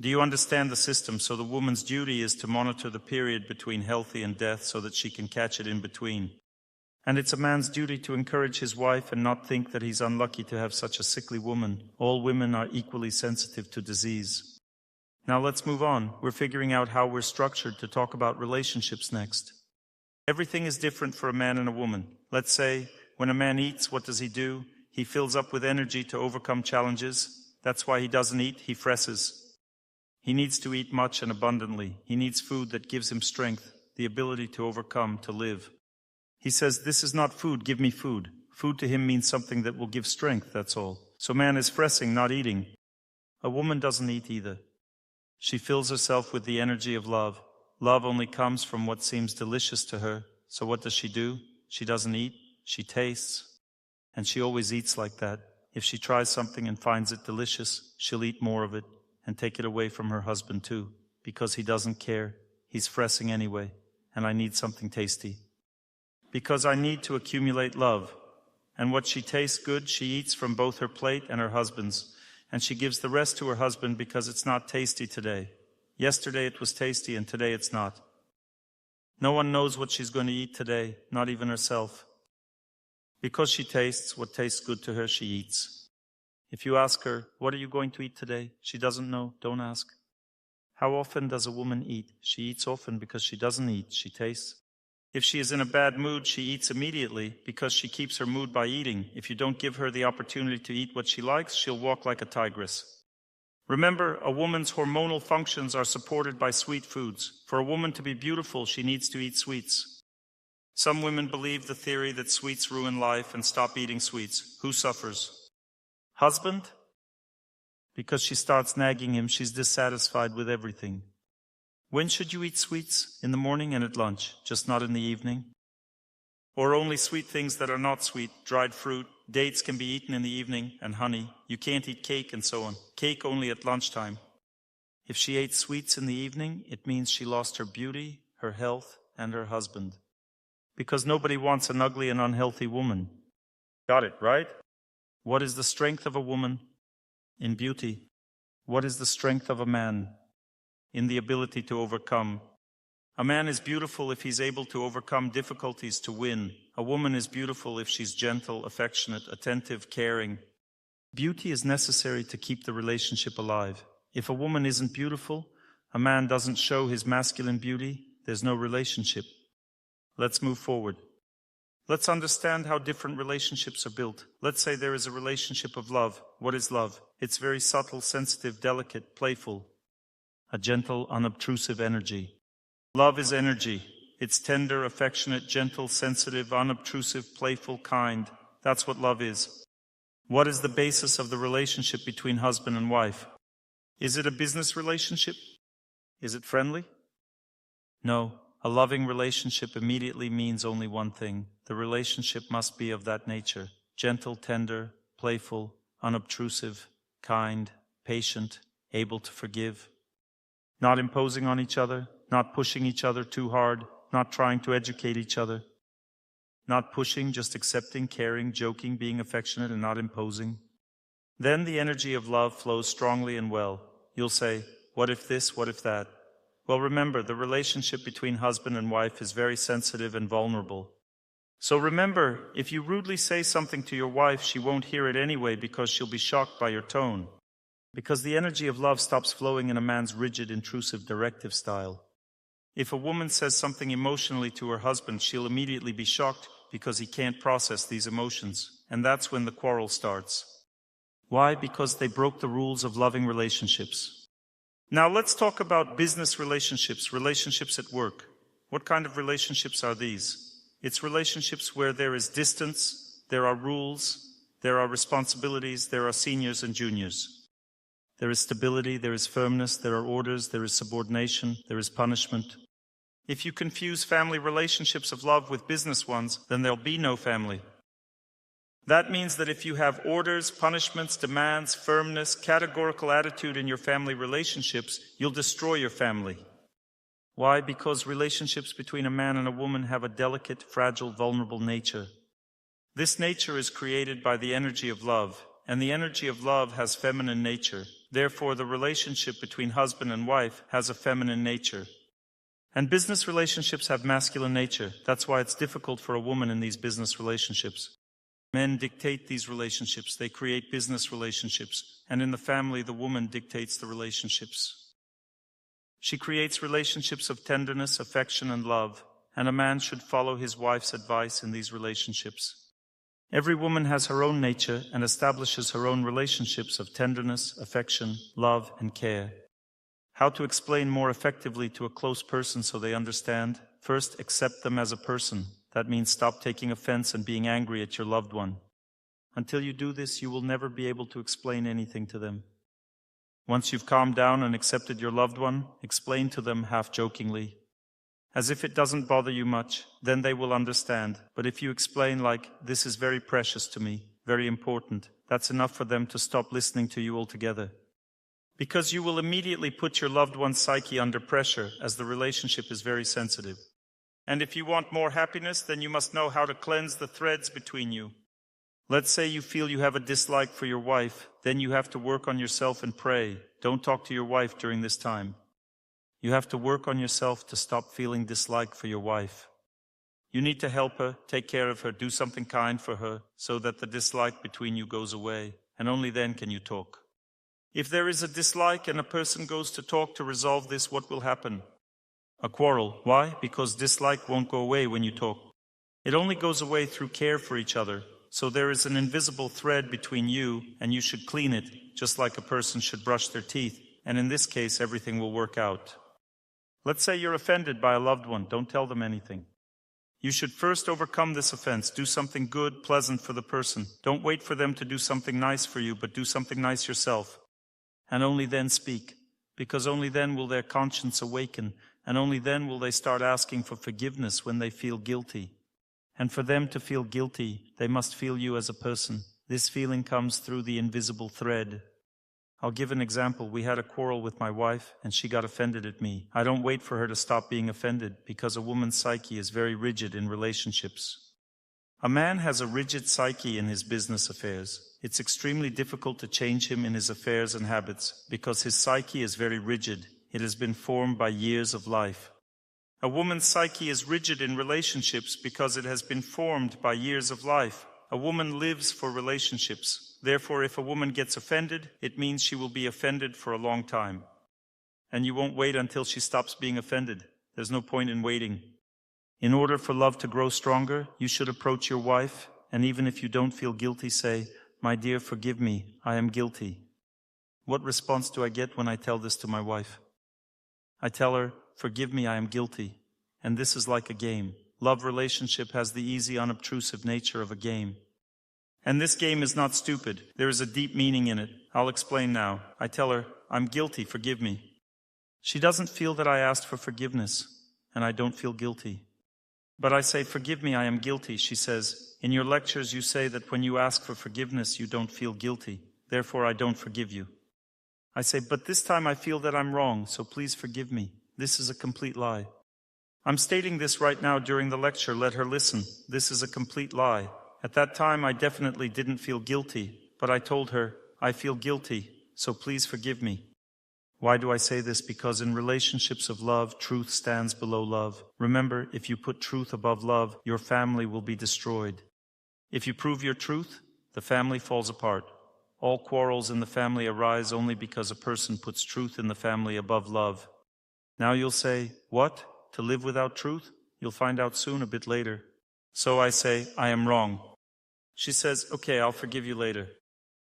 Do you understand the system? So the woman's duty is to monitor the period between healthy and death so that she can catch it in between. And it's a man's duty to encourage his wife and not think that he's unlucky to have such a sickly woman. All women are equally sensitive to disease. Now let's move on. We're figuring out how we're structured to talk about relationships next. Everything is different for a man and a woman. Let's say, when a man eats, what does he do? He fills up with energy to overcome challenges. That's why he doesn't eat, he fresses. He needs to eat much and abundantly. He needs food that gives him strength, the ability to overcome, to live. He says, this is not food, give me food. Food to him means something that will give strength, that's all. So man is fressing, not eating. A woman doesn't eat either. She fills herself with the energy of love. Love only comes from what seems delicious to her. So what does she do? She doesn't eat, she tastes. And she always eats like that. If she tries something and finds it delicious, she'll eat more of it and take it away from her husband too, because he doesn't care. He's fressing anyway, and I need something tasty. Because I need to accumulate love. And what she tastes good, she eats from both her plate and her husband's. And she gives the rest to her husband because it's not tasty today. Yesterday it was tasty and today it's not. No one knows what she's going to eat today, not even herself. Because she tastes what tastes good to her, she eats. If you ask her, what are you going to eat today? She doesn't know, don't ask. How often does a woman eat? She eats often because she doesn't eat, she tastes. If she is in a bad mood, she eats immediately because she keeps her mood by eating. If you don't give her the opportunity to eat what she likes, she'll walk like a tigress. Remember, a woman's hormonal functions are supported by sweet foods. For a woman to be beautiful, she needs to eat sweets. Some women believe the theory that sweets ruin life and stop eating sweets. Who suffers? Husband? Because she starts nagging him, she's dissatisfied with everything. When should you eat sweets? In the morning and at lunch, just not in the evening? Or only sweet things that are not sweet, dried fruit, dates can be eaten in the evening, and honey. You can't eat cake and so on. Cake only at lunchtime. If she ate sweets in the evening, it means she lost her beauty, her health, and her husband. Because nobody wants an ugly and unhealthy woman. Got it, right? What is the strength of a woman? In beauty. What is the strength of a man? In the ability to overcome. A man is beautiful if he's able to overcome difficulties to win. A woman is beautiful if she's gentle, affectionate, attentive, caring. Beauty is necessary to keep the relationship alive. If a woman isn't beautiful, a man doesn't show his masculine beauty, there's no relationship. Let's move forward. Let's understand how different relationships are built. Let's say there is a relationship of love. What is love? It's very subtle, sensitive, delicate, playful. A gentle, unobtrusive energy. Love is energy. It's tender, affectionate, gentle, sensitive, unobtrusive, playful, kind. That's what love is. What is the basis of the relationship between husband and wife? Is it a business relationship? Is it friendly? No. A loving relationship immediately means only one thing. the relationship must be of that nature: gentle, tender, playful, unobtrusive, kind, patient, able to forgive. Not imposing on each other, not pushing each other too hard, not trying to educate each other. Not pushing, just accepting, caring, joking, being affectionate, and not imposing. Then the energy of love flows strongly and well. You'll say, what if this, what if that? Well, remember, the relationship between husband and wife is very sensitive and vulnerable. So remember, if you rudely say something to your wife, she won't hear it anyway because she'll be shocked by your tone. Because the energy of love stops flowing in a man's rigid, intrusive, directive style. If a woman says something emotionally to her husband, she'll immediately be shocked because he can't process these emotions. And that's when the quarrel starts. Why? Because they broke the rules of loving relationships. Now let's talk about business relationships, relationships at work. What kind of relationships are these? It's relationships where there is distance, there are rules, there are responsibilities, there are seniors and juniors. There is stability, there is firmness, there are orders, there is subordination, there is punishment. If you confuse family relationships of love with business ones, then there'll be no family. That means that if you have orders, punishments, demands, firmness, categorical attitude in your family relationships, you'll destroy your family. Why? Because relationships between a man and a woman have a delicate, fragile, vulnerable nature. This nature is created by the energy of love, and the energy of love has feminine nature. Therefore, the relationship between husband and wife has a feminine nature. And business relationships have masculine nature. That's why it's difficult for a woman in these business relationships. Men dictate these relationships. They create business relationships. And in the family, the woman dictates the relationships. She creates relationships of tenderness, affection, and love, and a man should follow his wife's advice in these relationships. Every woman has her own nature and establishes her own relationships of tenderness, affection, love, and care. How to explain more effectively to a close person so they understand? First, accept them as a person. That means stop taking offense and being angry at your loved one. Until you do this, you will never be able to explain anything to them. Once you've calmed down and accepted your loved one, explain to them half-jokingly, as if it doesn't bother you much, then they will understand. But if you explain like, this is very precious to me, very important, that's enough for them to stop listening to you altogether. Because you will immediately put your loved one's psyche under pressure, as the relationship is very sensitive. And if you want more happiness, then you must know how to cleanse the threads between you. Let's say you feel you have a dislike for your wife, then you have to work on yourself and pray. Don't talk to your wife during this time. You have to work on yourself to stop feeling dislike for your wife. You need to help her, take care of her, do something kind for her, so that the dislike between you goes away, and only then can you talk. If there is a dislike and a person goes to talk to resolve this, what will happen? A quarrel. Why? Because dislike won't go away when you talk. It only goes away through care for each other. So there is an invisible thread between you, and you should clean it, just like a person should brush their teeth, and in this case everything will work out. Let's say you're offended by a loved one. Don't tell them anything. You should first overcome this offense. Do something good, pleasant for the person. Don't wait for them to do something nice for you, but do something nice yourself. And only then speak, because only then will their conscience awaken, and only then will they start asking for forgiveness when they feel guilty. And for them to feel guilty, they must feel you as a person. This feeling comes through the invisible thread. I'll give an example. We had a quarrel with my wife, and she got offended at me. I don't wait for her to stop being offended, because a woman's psyche is very rigid in relationships. A man has a rigid psyche in his business affairs. It's extremely difficult to change him in his affairs and habits, because his psyche is very rigid. It has been formed by years of life. A woman's psyche is rigid in relationships because it has been formed by years of life. A woman lives for relationships. Therefore, if a woman gets offended, it means she will be offended for a long time. And you won't wait until she stops being offended. There's no point in waiting. In order for love to grow stronger, you should approach your wife, and even if you don't feel guilty, say, "My dear, forgive me, I am guilty." What response do I get when I tell this to my wife? I tell her, "Forgive me, I am guilty." And this is like a game. Love relationship has the easy, unobtrusive nature of a game. And this game is not stupid. There is a deep meaning in it. I'll explain now. I tell her, "I'm guilty, forgive me." She doesn't feel that I asked for forgiveness, and I don't feel guilty. But I say, forgive me, I am guilty. She says, in your lectures you say that when you ask for forgiveness you don't feel guilty. Therefore I don't forgive you. I say, but this time I feel that I'm wrong, so please forgive me. This is a complete lie. I'm stating this right now during the lecture. Let her listen. This is a complete lie. At that time I definitely didn't feel guilty, but I told her, I feel guilty, so please forgive me. Why do I say this? Because in relationships of love, truth stands below love. Remember, if you put truth above love, your family will be destroyed. If you prove your truth, the family falls apart. All quarrels in the family arise only because a person puts truth in the family above love. Now you'll say, what? To live without truth? You'll find out soon, a bit later. So I say, I am wrong. She says, okay, I'll forgive you later.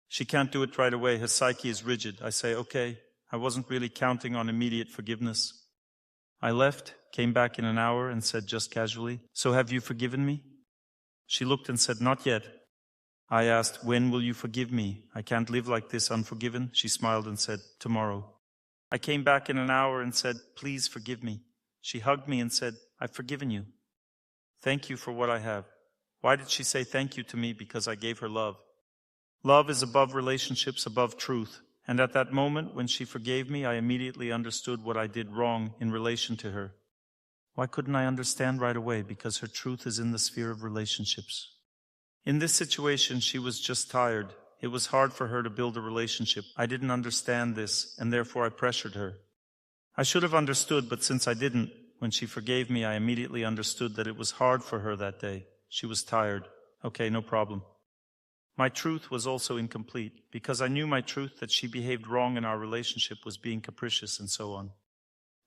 She can't do it right away. Her psyche is rigid. I say, okay, I wasn't really counting on immediate forgiveness. I left, came back in an hour and said just casually, so have you forgiven me? She looked and said, not yet. I asked, when will you forgive me? I can't live like this unforgiven. She smiled and said, tomorrow. I came back in an hour and said, please forgive me. She hugged me and said, I've forgiven you. Thank you for what I have. Why did she say thank you to me? Because I gave her love. Love is above relationships, above truth. And at that moment, when she forgave me, I immediately understood what I did wrong in relation to her. Why couldn't I understand right away? Because her truth is in the sphere of relationships. In this situation, she was just tired. It was hard for her to build a relationship. I didn't understand this, and therefore I pressured her. I should have understood, but since I didn't, when she forgave me, I immediately understood that it was hard for her that day. She was tired. Okay, no problem. My truth was also incomplete, because I knew my truth that she behaved wrong in our relationship, was being capricious and so on.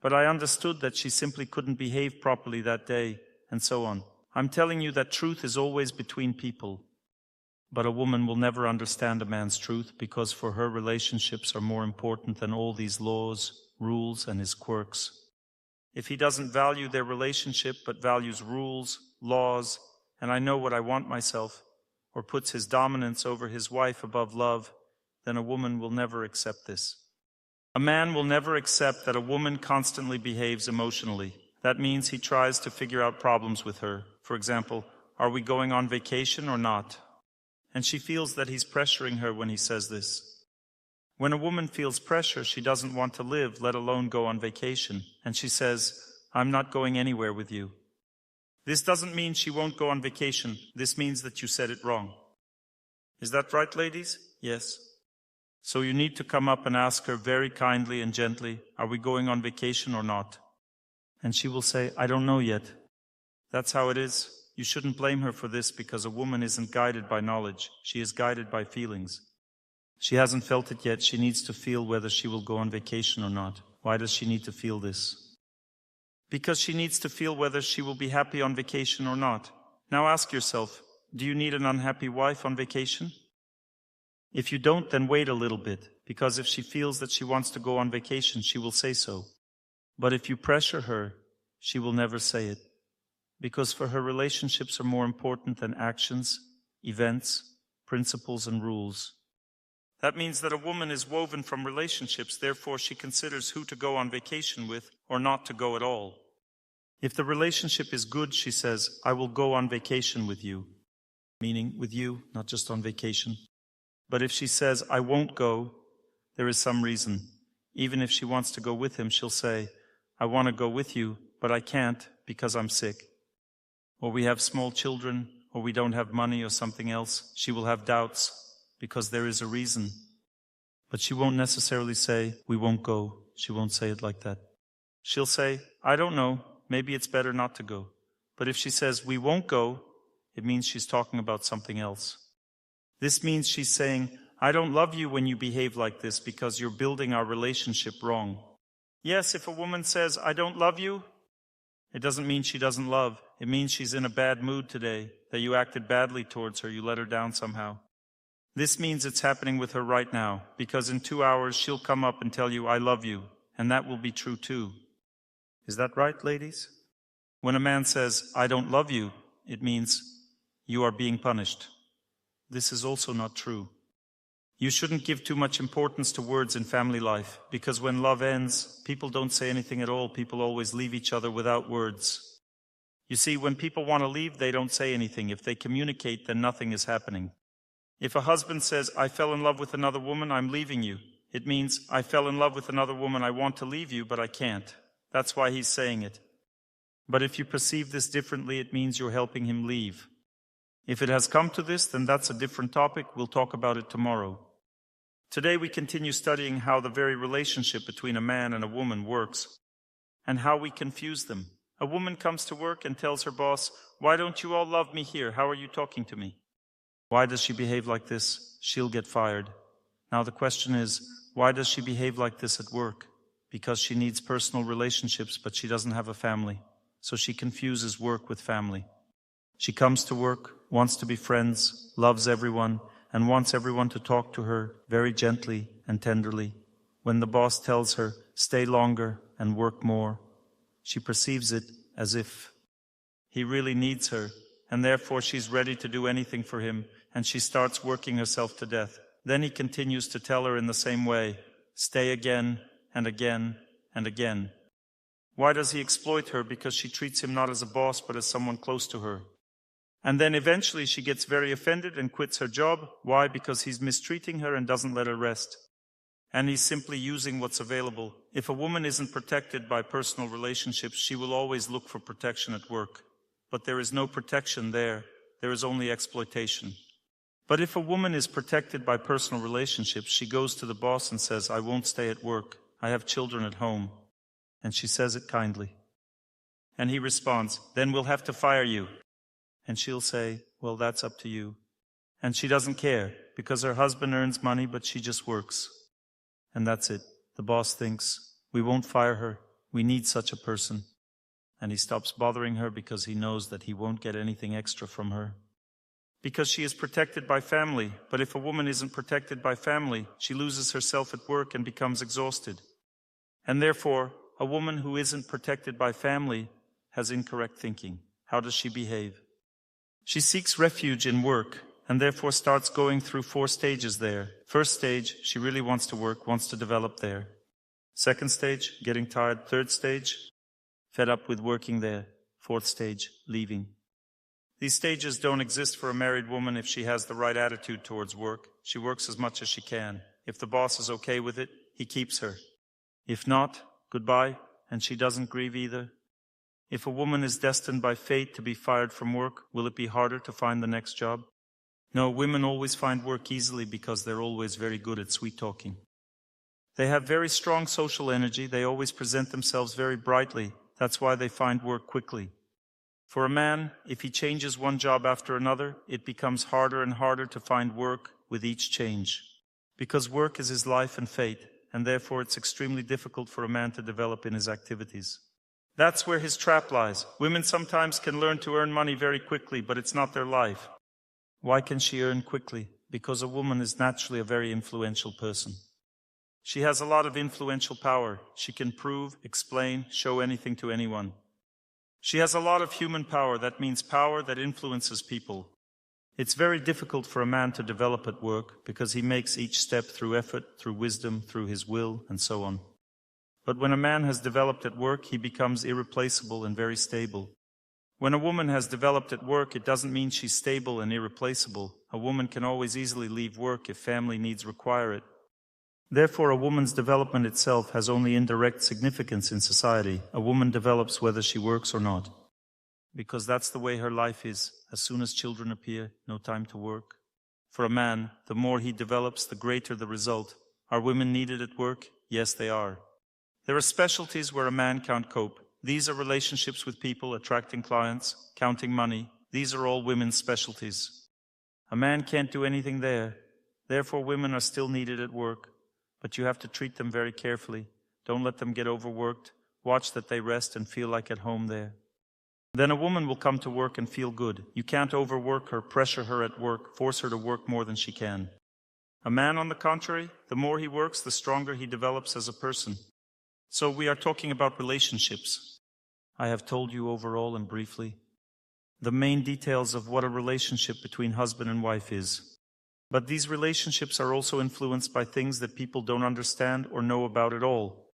But I understood that she simply couldn't behave properly that day, and so on. I'm telling you that truth is always between people. But a woman will never understand a man's truth, because for her relationships are more important than all these laws, rules, and his quirks. If he doesn't value their relationship, but values rules, laws, and I know what I want myself, or puts his dominance over his wife above love, then a woman will never accept this. A man will never accept that a woman constantly behaves emotionally. That means he tries to figure out problems with her. For example, are we going on vacation or not? And she feels that he's pressuring her when he says this. When a woman feels pressure, she doesn't want to live, let alone go on vacation. And she says, I'm not going anywhere with you. This doesn't mean she won't go on vacation. This means that you said it wrong. Is that right, ladies? Yes. So you need to come up and ask her very kindly and gently, are we going on vacation or not? And she will say, I don't know yet. That's how it is. You shouldn't blame her for this, because a woman isn't guided by knowledge. She is guided by feelings. She hasn't felt it yet. She needs to feel whether she will go on vacation or not. Why does she need to feel this? Because she needs to feel whether she will be happy on vacation or not. Now ask yourself, do you need an unhappy wife on vacation? If you don't, then wait a little bit, because if she feels that she wants to go on vacation, she will say so. But if you pressure her, she will never say it, because for her relationships are more important than actions, events, principles, and rules. That means that a woman is woven from relationships, therefore she considers who to go on vacation with or not to go at all. If the relationship is good, she says, I will go on vacation with you, meaning with you, not just on vacation. But if she says, I won't go, there is some reason. Even if she wants to go with him, she'll say, I want to go with you, but I can't because I'm sick. Or we have small children, or we don't have money, or something else. She will have doubts, because there is a reason. But she won't necessarily say, we won't go. She won't say it like that. She'll say, I don't know, maybe it's better not to go. But if she says, we won't go, it means she's talking about something else. This means she's saying, I don't love you when you behave like this, because you're building our relationship wrong. Yes, if a woman says, I don't love you, it doesn't mean she doesn't love. It means she's in a bad mood today, that you acted badly towards her, you let her down somehow. This means it's happening with her right now, because in 2 hours she'll come up and tell you, I love you, and that will be true too. Is that right, ladies? When a man says, I don't love you, it means you are being punished. This is also not true. You shouldn't give too much importance to words in family life, because when love ends, people don't say anything at all. People always leave each other without words. You see, when people want to leave, they don't say anything. If they communicate, then nothing is happening. If a husband says, I fell in love with another woman, I'm leaving you, it means, I fell in love with another woman, I want to leave you, but I can't. That's why he's saying it. But if you perceive this differently, it means you're helping him leave. If it has come to this, then that's a different topic. We'll talk about it tomorrow. Today we continue studying how the very relationship between a man and a woman works, and how we confuse them. A woman comes to work and tells her boss, why don't you all love me here? How are you talking to me? Why does she behave like this? She'll get fired. Now the question is, why does she behave like this at work? Because she needs personal relationships, but she doesn't have a family. So she confuses work with family. She comes to work, wants to be friends, loves everyone, and wants everyone to talk to her very gently and tenderly. When the boss tells her, stay longer and work more, she perceives it as if he really needs her, and therefore she's ready to do anything for him, and she starts working herself to death. Then he continues to tell her in the same way, stay again and again and again. Why does he exploit her? Because she treats him not as a boss, but as someone close to her. And then eventually she gets very offended and quits her job. Why? Because he's mistreating her and doesn't let her rest. And he's simply using what's available. If a woman isn't protected by personal relationships, she will always look for protection at work. But there is no protection there. There is only exploitation. But if a woman is protected by personal relationships, she goes to the boss and says, I won't stay at work. I have children at home. And she says it kindly. And he responds, then we'll have to fire you. And she'll say, well, that's up to you. And she doesn't care, because her husband earns money, but she just works. And that's it. The boss thinks, we won't fire her. We need such a person. And he stops bothering her because he knows that he won't get anything extra from her. Because she is protected by family. But if a woman isn't protected by family, she loses herself at work and becomes exhausted. And therefore, a woman who isn't protected by family has incorrect thinking. How does she behave? She seeks refuge in work, and therefore starts going through 4 stages there. First stage, she really wants to work, wants to develop there. Second stage, getting tired. Third stage, fed up with working there. Fourth stage, leaving. These stages don't exist for a married woman if she has the right attitude towards work. She works as much as she can. If the boss is okay with it, he keeps her. If not, goodbye, and she doesn't grieve either. If a woman is destined by fate to be fired from work, will it be harder to find the next job? No, women always find work easily because they're always very good at sweet talking. They have very strong social energy. They always present themselves very brightly. That's why they find work quickly. For a man, if he changes one job after another, it becomes harder and harder to find work with each change. Because work is his life and fate, and therefore it's extremely difficult for a man to develop in his activities. That's where his trap lies. Women sometimes can learn to earn money very quickly, but it's not their life. Why can she earn quickly? Because a woman is naturally a very influential person. She has a lot of influential power. She can prove, explain, show anything to anyone. She has a lot of human power. That means power that influences people. It's very difficult for a man to develop at work because he makes each step through effort, through wisdom, through his will, and so on. But when a man has developed at work, he becomes irreplaceable and very stable. When a woman has developed at work, it doesn't mean she's stable and irreplaceable. A woman can always easily leave work if family needs require it. Therefore, a woman's development itself has only indirect significance in society. A woman develops whether she works or not. Because that's the way her life is. As soon as children appear, no time to work. For a man, the more he develops, the greater the result. Are women needed at work? Yes, they are. There are specialties where a man can't cope. These are relationships with people, attracting clients, counting money. These are all women's specialties. A man can't do anything there. Therefore, women are still needed at work. But you have to treat them very carefully. Don't let them get overworked. Watch that they rest and feel like at home there. Then a woman will come to work and feel good. You can't overwork her, pressure her at work, force her to work more than she can. A man, on the contrary, the more he works, the stronger he develops as a person. So we are talking about relationships. I have told you overall and briefly the main details of what a relationship between husband and wife is. But these relationships are also influenced by things that people don't understand or know about at all.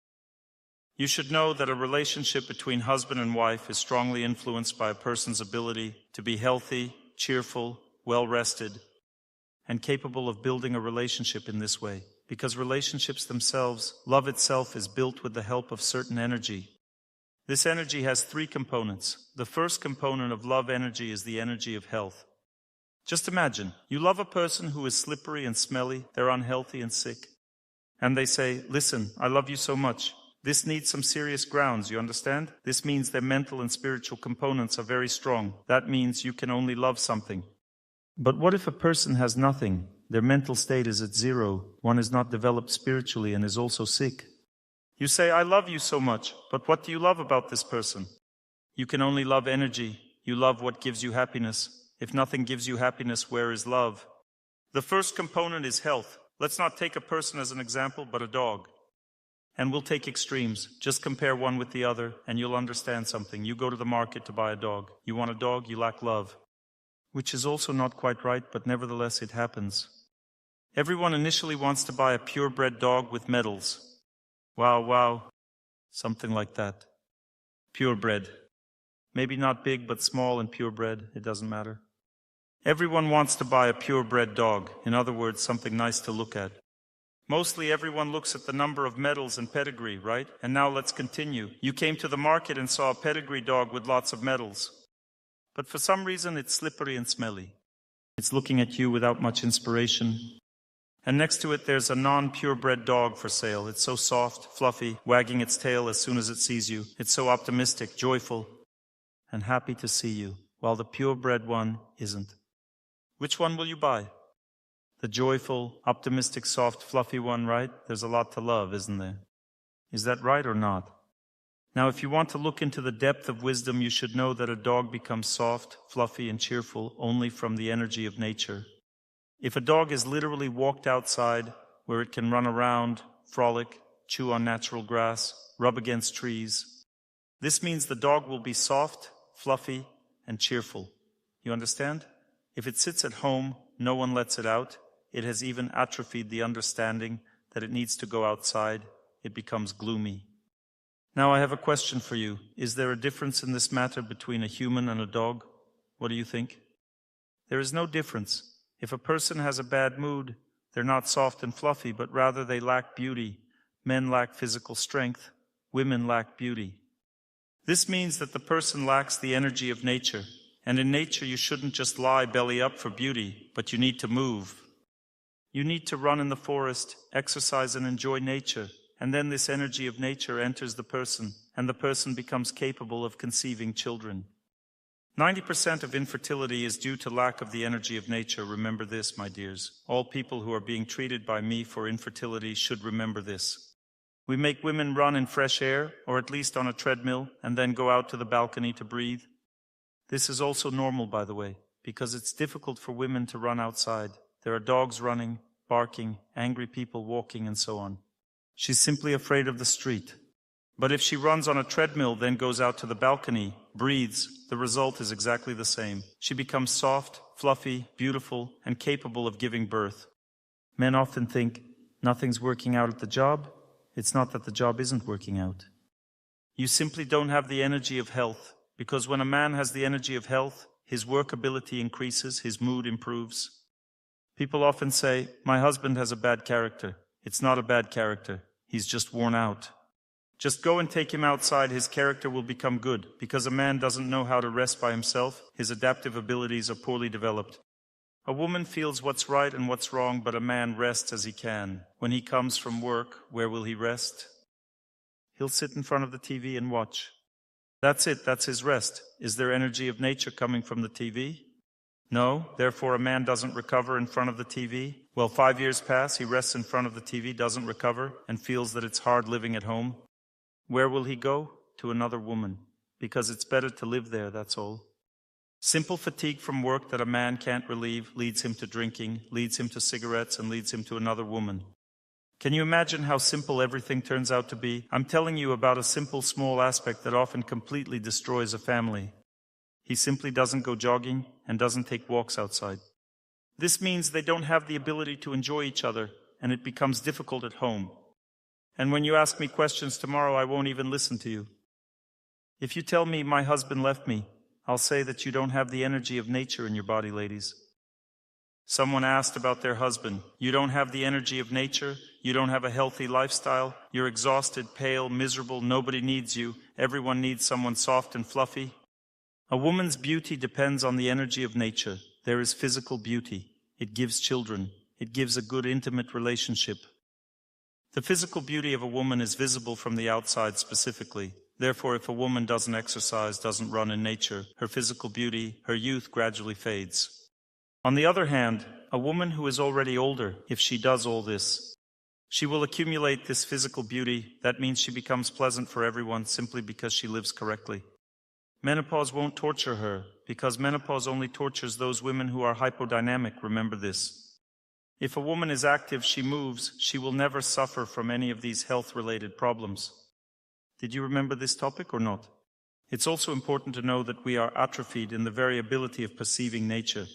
You should know that a relationship between husband and wife is strongly influenced by a person's ability to be healthy, cheerful, well-rested, and capable of building a relationship in this way. Because relationships themselves, love itself is built with the help of certain energy. This energy has three components. The first component of love energy is the energy of health. Just imagine, you love a person who is slippery and smelly, they're unhealthy and sick. And they say, listen, I love you so much. This needs some serious grounds, you understand? This means their mental and spiritual components are very strong. That means you can only love something. But what if a person has nothing? Their mental state is at zero. One is not developed spiritually and is also sick. You say, I love you so much, but what do you love about this person? You can only love energy. You love what gives you happiness. If nothing gives you happiness, where is love? The first component is health. Let's not take a person as an example, but a dog. And we'll take extremes. Just compare one with the other, and you'll understand something. You go to the market to buy a dog. You want a dog, you lack love. Which is also not quite right, but nevertheless it happens. Everyone initially wants to buy a purebred dog with medals. Wow. Something like that. Purebred. Maybe not big, but small and purebred. It doesn't matter. Everyone wants to buy a purebred dog. In other words, something nice to look at. Mostly everyone looks at the number of medals and pedigree, right? And now let's continue. You came to the market and saw a pedigree dog with lots of medals. But for some reason it's slippery and smelly. It's looking at you without much inspiration. And next to it there's a non-purebred dog for sale. It's so soft, fluffy, wagging its tail as soon as it sees you. It's so optimistic, joyful, and happy to see you, while the purebred one isn't. Which one will you buy? The joyful, optimistic, soft, fluffy one, right? There's a lot to love, isn't there? Is that right or not? Now, if you want to look into the depth of wisdom, you should know that a dog becomes soft, fluffy, and cheerful only from the energy of nature. If a dog is literally walked outside, where it can run around, frolic, chew on natural grass, rub against trees, this means the dog will be soft, fluffy, and cheerful. You understand? If it sits at home, no one lets it out. It has even atrophied the understanding that it needs to go outside. It becomes gloomy. Now I have a question for you. Is there a difference in this matter between a human and a dog? What do you think? There is no difference. If a person has a bad mood, they're not soft and fluffy, but rather they lack beauty. Men lack physical strength. Women lack beauty. This means that the person lacks the energy of nature. And in nature, you shouldn't just lie belly up for beauty, but you need to move. You need to run in the forest, exercise and enjoy nature. And then this energy of nature enters the person, and the person becomes capable of conceiving children. 90% of infertility is due to lack of the energy of nature. Remember this, my dears. All people who are being treated by me for infertility should remember this. We make women run in fresh air, or at least on a treadmill, and then go out to the balcony to breathe. This is also normal, by the way, because it's difficult for women to run outside. There are dogs running, barking, angry people walking, and so on. She's simply afraid of the street. But if she runs on a treadmill, then goes out to the balcony, breathes, the result is exactly the same. She becomes soft, fluffy, beautiful, and capable of giving birth. Men often think, nothing's working out at the job. It's not that the job isn't working out. You simply don't have the energy of health, because when a man has the energy of health, his work ability increases, his mood improves. People often say, my husband has a bad character. It's not a bad character. He's just worn out. Just go and take him outside, his character will become good. Because a man doesn't know how to rest by himself, his adaptive abilities are poorly developed. A woman feels what's right and what's wrong, but a man rests as he can. When he comes from work, where will he rest? He'll sit in front of the TV and watch. That's it, that's his rest. Is there energy of nature coming from the TV? No, therefore a man doesn't recover in front of the TV. Well, 5 years pass, he rests in front of the TV, doesn't recover, and feels that it's hard living at home. Where will he go? To another woman. Because it's better to live there, that's all. Simple fatigue from work that a man can't relieve leads him to drinking, leads him to cigarettes, and leads him to another woman. Can you imagine how simple everything turns out to be? I'm telling you about a simple, small aspect that often completely destroys a family. He simply doesn't go jogging and doesn't take walks outside. This means they don't have the ability to enjoy each other, and it becomes difficult at home. And when you ask me questions tomorrow, I won't even listen to you. If you tell me my husband left me, I'll say that you don't have the energy of nature in your body, ladies. Someone asked about their husband. You don't have the energy of nature. You don't have a healthy lifestyle. You're exhausted, pale, miserable. Nobody needs you. Everyone needs someone soft and fluffy. A woman's beauty depends on the energy of nature. There is physical beauty. It gives children. It gives a good intimate relationship. The physical beauty of a woman is visible from the outside specifically. Therefore, if a woman doesn't exercise, doesn't run in nature, her physical beauty, her youth gradually fades. On the other hand, a woman who is already older, if she does all this, she will accumulate this physical beauty. That means she becomes pleasant for everyone simply because she lives correctly. Menopause won't torture her, because menopause only tortures those women who are hypodynamic. Remember this. If a woman is active, she moves, she will never suffer from any of these health-related problems. Did you remember this topic or not? It's also important to know that we are atrophied in the variability of perceiving nature.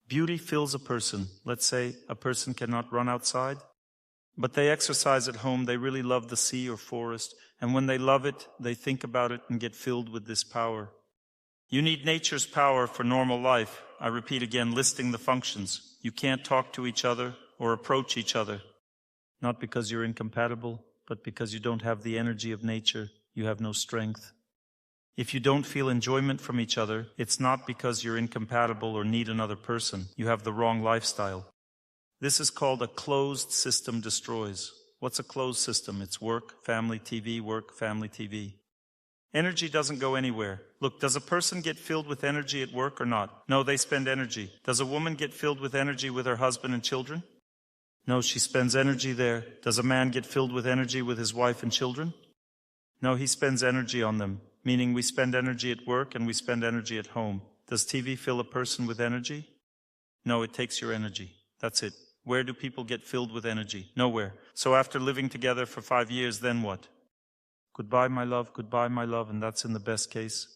Beauty fills a person. Let's say a person cannot run outside, but they exercise at home. They really love the sea or forest, and when they love it, they think about it and get filled with this power. You need nature's power for normal life. I repeat again, listing the functions. You can't talk to each other or approach each other, not because you're incompatible, but because you don't have the energy of nature. You have no strength. If you don't feel enjoyment from each other, it's not because you're incompatible or need another person. You have the wrong lifestyle. This is called a closed system destroys. What's a closed system? It's work, family, TV, work, family, TV. Energy doesn't go anywhere. Look, does a person get filled with energy at work or not? No, they spend energy. Does a woman get filled with energy with her husband and children? No, she spends energy there. Does a man get filled with energy with his wife and children? No, he spends energy on them, meaning we spend energy at work and we spend energy at home. Does TV fill a person with energy? No, it takes your energy. That's it. Where do people get filled with energy? Nowhere. So after living together for 5 years, then what? Goodbye, my love, and that's in the best case.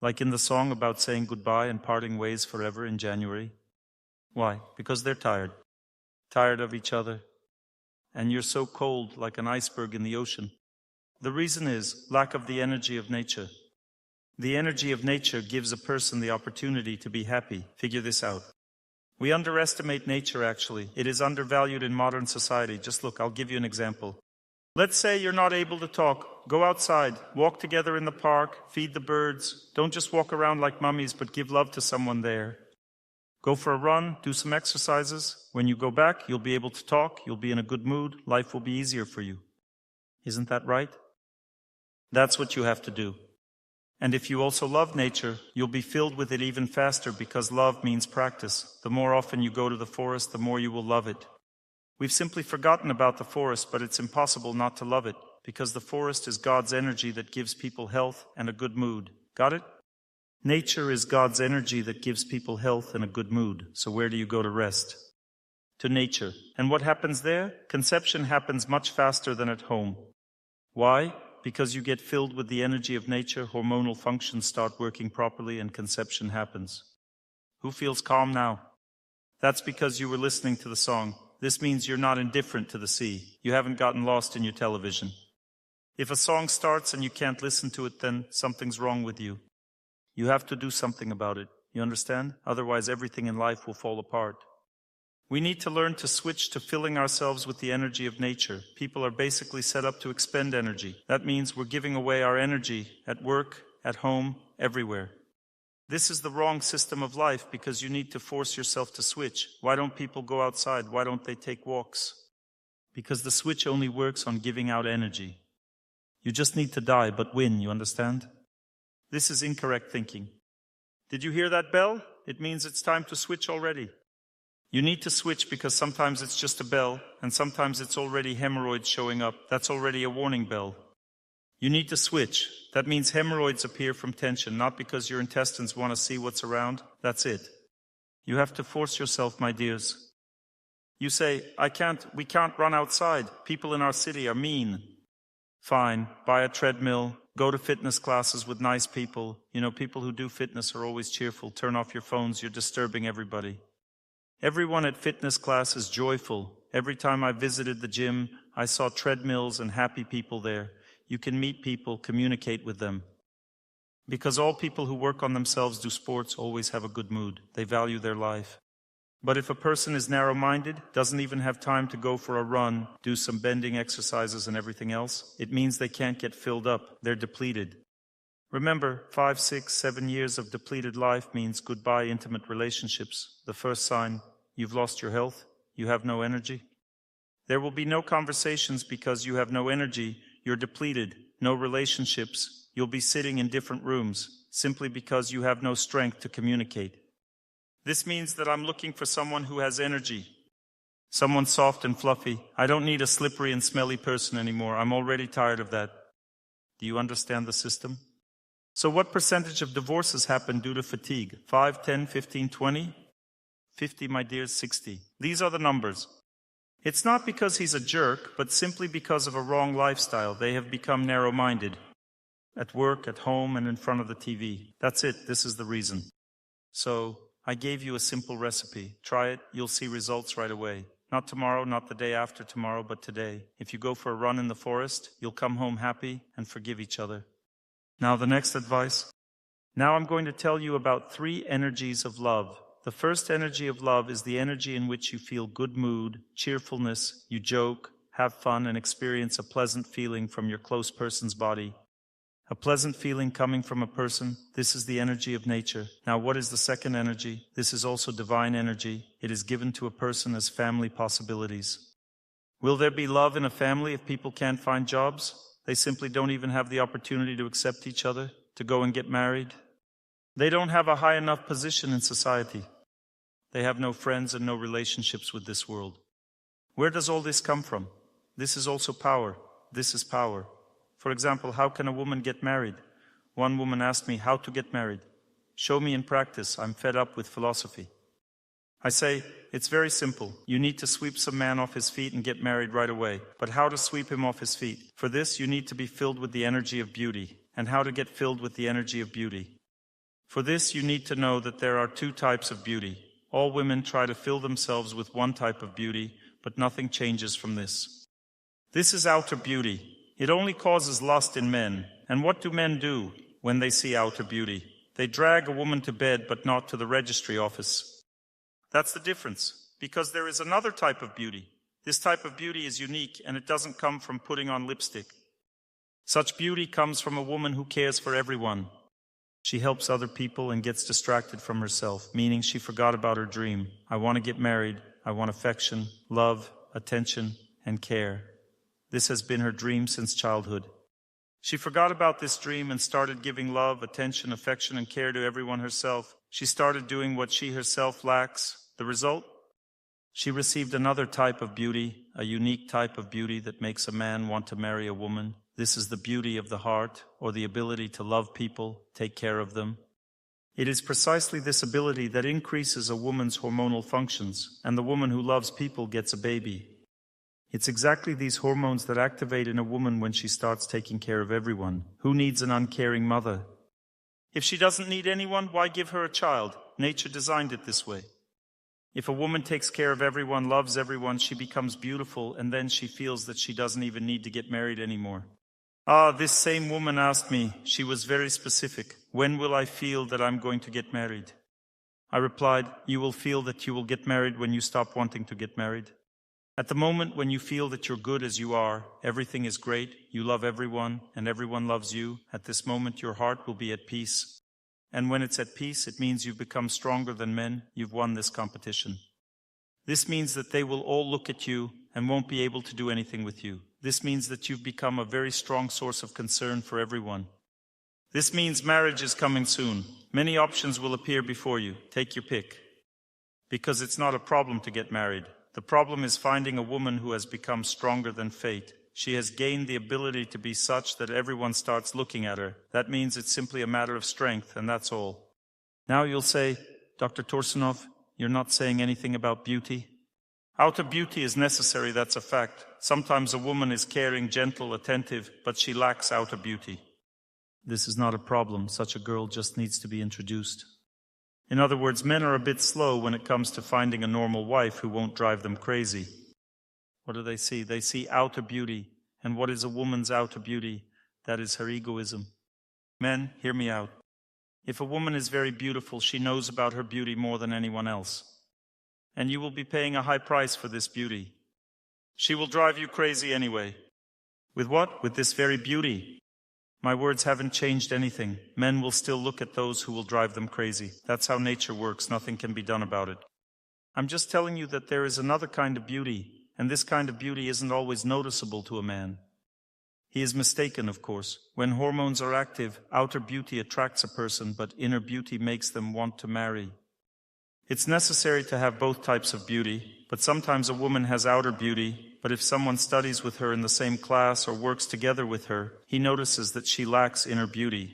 Like in the song about saying goodbye and parting ways forever in January. Why? Because they're tired. Tired of each other. And you're so cold, like an iceberg in the ocean. The reason is lack of the energy of nature. The energy of nature gives a person the opportunity to be happy. Figure this out. We underestimate nature, actually. It is undervalued in modern society. Just look, I'll give you an example. Let's say you're not able to talk. Go outside, walk together in the park, feed the birds. Don't just walk around like mummies, but give love to someone there. Go for a run, do some exercises. When you go back, you'll be able to talk, you'll be in a good mood, life will be easier for you. Isn't that right? That's what you have to do. And if you also love nature, you'll be filled with it even faster because love means practice. The more often you go to the forest, the more you will love it. We've simply forgotten about the forest, but it's impossible not to love it, because the forest is God's energy that gives people health and a good mood. Got it? Nature is God's energy that gives people health and a good mood. So where do you go to rest? To nature. And what happens there? Conception happens much faster than at home. Why? Because you get filled with the energy of nature, hormonal functions start working properly, and conception happens. Who feels calm now? That's because you were listening to the song. This means you're not indifferent to the sea. You haven't gotten lost in your television. If a song starts and you can't listen to it, then something's wrong with you. You have to do something about it. You understand? Otherwise, everything in life will fall apart. We need to learn to switch to filling ourselves with the energy of nature. People are basically set up to expend energy. That means we're giving away our energy at work, at home, everywhere. This is the wrong system of life because you need to force yourself to switch. Why don't people go outside? Why don't they take walks? Because the switch only works on giving out energy. You just need to die, but win, you understand? This is incorrect thinking. Did you hear that bell? It means it's time to switch already. You need to switch because sometimes it's just a bell, and sometimes it's already hemorrhoids showing up. That's already a warning bell. You need to switch. That means hemorrhoids appear from tension, not because your intestines want to see what's around. That's it. You have to force yourself, my dears. You say, we can't run outside. People in our city are mean. Fine, buy a treadmill, go to fitness classes with nice people. You know, people who do fitness are always cheerful. Turn off your phones, you're disturbing everybody. Everyone at fitness class is joyful. Every time I visited the gym, I saw treadmills and happy people there. You can meet people, communicate with them. Because all people who work on themselves, do sports, always have a good mood. They value their life. But if a person is narrow-minded, doesn't even have time to go for a run, do some bending exercises and everything else, it means they can't get filled up. They're depleted. Remember, 5, 6, 7 years of depleted life means goodbye intimate relationships. The first sign, you've lost your health, you have no energy. There will be no conversations because you have no energy, you're depleted, no relationships, you'll be sitting in different rooms, simply because you have no strength to communicate. This means that I'm looking for someone who has energy, someone soft and fluffy. I don't need a slippery and smelly person anymore. I'm already tired of that. Do you understand the system? So what percentage of divorces happen due to fatigue? 5, 10, 15, 20? 50, my dear, 60. These are the numbers. It's not because he's a jerk, but simply because of a wrong lifestyle. They have become narrow-minded. At work, at home, and in front of the TV. That's it. This is the reason. So I gave you a simple recipe. Try it. You'll see results right away. Not tomorrow, not the day after tomorrow, but today. If you go for a run in the forest, you'll come home happy and forgive each other. Now the next advice. Now I'm going to tell you about 3 energies of love. The first energy of love is the energy in which you feel good mood, cheerfulness, you joke, have fun, and experience a pleasant feeling from your close person's body. A pleasant feeling coming from a person, this is the energy of nature. Now what is the second energy? This is also divine energy. It is given to a person as family possibilities. Will there be love in a family if people can't find jobs? They simply don't even have the opportunity to accept each other, to go and get married. They don't have a high enough position in society. They have no friends and no relationships with this world. Where does all this come from? This is also power. This is power. For example, how can a woman get married? One woman asked me how to get married. Show me in practice. I'm fed up with philosophy. I say, it's very simple. You need to sweep some man off his feet and get married right away. But how to sweep him off his feet? For this, you need to be filled with the energy of beauty. And how to get filled with the energy of beauty? For this, you need to know that there are 2 types of beauty. All women try to fill themselves with one type of beauty, but nothing changes from this. This is outer beauty. It only causes lust in men. And what do men do when they see outer beauty? They drag a woman to bed, but not to the registry office. That's the difference, because there is another type of beauty. This type of beauty is unique, and it doesn't come from putting on lipstick. Such beauty comes from a woman who cares for everyone. She helps other people and gets distracted from herself, meaning she forgot about her dream. I want to get married. I want affection, love, attention, and care. This has been her dream since childhood. She forgot about this dream and started giving love, attention, affection, and care to everyone herself. She started doing what she herself lacks. The result? She received another type of beauty, a unique type of beauty that makes a man want to marry a woman. This is the beauty of the heart, or the ability to love people, take care of them. It is precisely this ability that increases a woman's hormonal functions, and the woman who loves people gets a baby. It's exactly these hormones that activate in a woman when she starts taking care of everyone. Who needs an uncaring mother? If she doesn't need anyone, why give her a child? Nature designed it this way. If a woman takes care of everyone, loves everyone, she becomes beautiful, and then she feels that she doesn't even need to get married anymore. This same woman asked me, she was very specific, when will I feel that I'm going to get married? I replied, you will feel that you will get married when you stop wanting to get married. At the moment when you feel that you're good as you are, everything is great, you love everyone, and everyone loves you, at this moment your heart will be at peace. And when it's at peace, it means you've become stronger than men, you've won this competition. This means that they will all look at you and won't be able to do anything with you. This means that you've become a very strong source of concern for everyone. This means marriage is coming soon. Many options will appear before you. Take your pick. Because it's not a problem to get married. The problem is finding a woman who has become stronger than fate. She has gained the ability to be such that everyone starts looking at her. That means it's simply a matter of strength, and that's all. Now you'll say, Dr. Torsunov, you're not saying anything about beauty? Outer beauty is necessary, that's a fact. Sometimes a woman is caring, gentle, attentive, but she lacks outer beauty. This is not a problem. Such a girl just needs to be introduced. In other words, men are a bit slow when it comes to finding a normal wife who won't drive them crazy. What do they see? They see outer beauty. And what is a woman's outer beauty? That is her egoism. Men, hear me out. If a woman is very beautiful, she knows about her beauty more than anyone else. And you will be paying a high price for this beauty. She will drive you crazy anyway. With what? With this very beauty. My words haven't changed anything. Men will still look at those who will drive them crazy. That's how nature works. Nothing can be done about it. I'm just telling you that there is another kind of beauty, and this kind of beauty isn't always noticeable to a man. He is mistaken, of course. When hormones are active, outer beauty attracts a person, but inner beauty makes them want to marry. It's necessary to have both types of beauty, but sometimes a woman has outer beauty, but if someone studies with her in the same class or works together with her, he notices that she lacks inner beauty.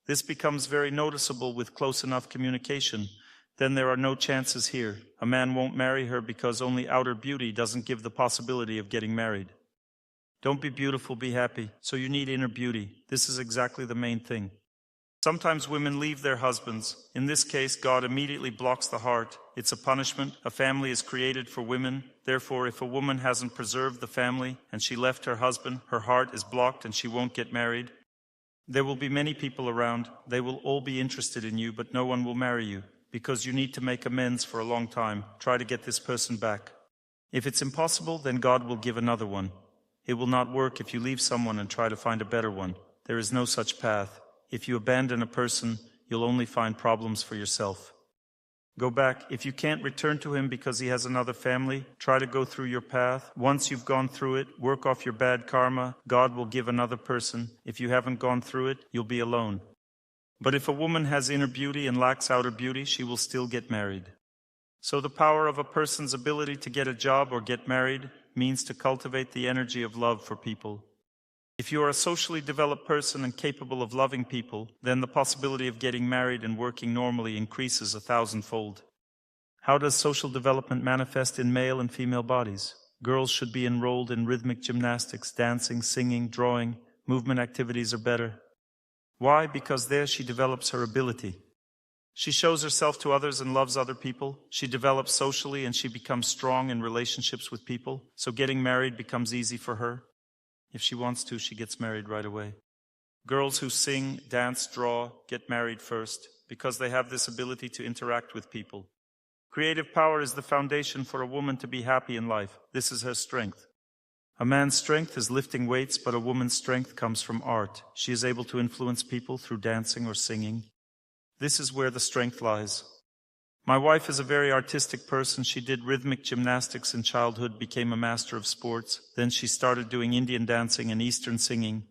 This becomes very noticeable with close enough communication. Then there are no chances here. A man won't marry her because only outer beauty doesn't give the possibility of getting married. Don't be beautiful, be happy. So you need inner beauty. This is exactly the main thing. Sometimes women leave their husbands. In this case, God immediately blocks the heart. It's a punishment. A family is created for women. Therefore, if a woman hasn't preserved the family and she left her husband, her heart is blocked and she won't get married. There will be many people around. They will all be interested in you, but no one will marry you because you need to make amends for a long time. Try to get this person back. If it's impossible, then God will give another one. It will not work if you leave someone and try to find a better one. There is no such path. If you abandon a person, you'll only find problems for yourself. Go back. If you can't return to him because he has another family, try to go through your path. Once you've gone through it, work off your bad karma. God will give another person. If you haven't gone through it, you'll be alone. But if a woman has inner beauty and lacks outer beauty, she will still get married. So the power of a person's ability to get a job or get married means to cultivate the energy of love for people. If you are a socially developed person and capable of loving people, then the possibility of getting married and working normally increases 1,000-fold. How does social development manifest in male and female bodies? Girls should be enrolled in rhythmic gymnastics, dancing, singing, drawing. Movement activities are better. Why? Because there she develops her ability. She shows herself to others and loves other people. She develops socially and she becomes strong in relationships with people. So getting married becomes easy for her. If she wants to, she gets married right away. Girls who sing, dance, draw, get married first because they have this ability to interact with people. Creative power is the foundation for a woman to be happy in life. This is her strength. A man's strength is lifting weights, but a woman's strength comes from art. She is able to influence people through dancing or singing. This is where the strength lies. My wife is a very artistic person. She did rhythmic gymnastics in childhood, became a master of sports. Then she started doing Indian dancing and Eastern singing.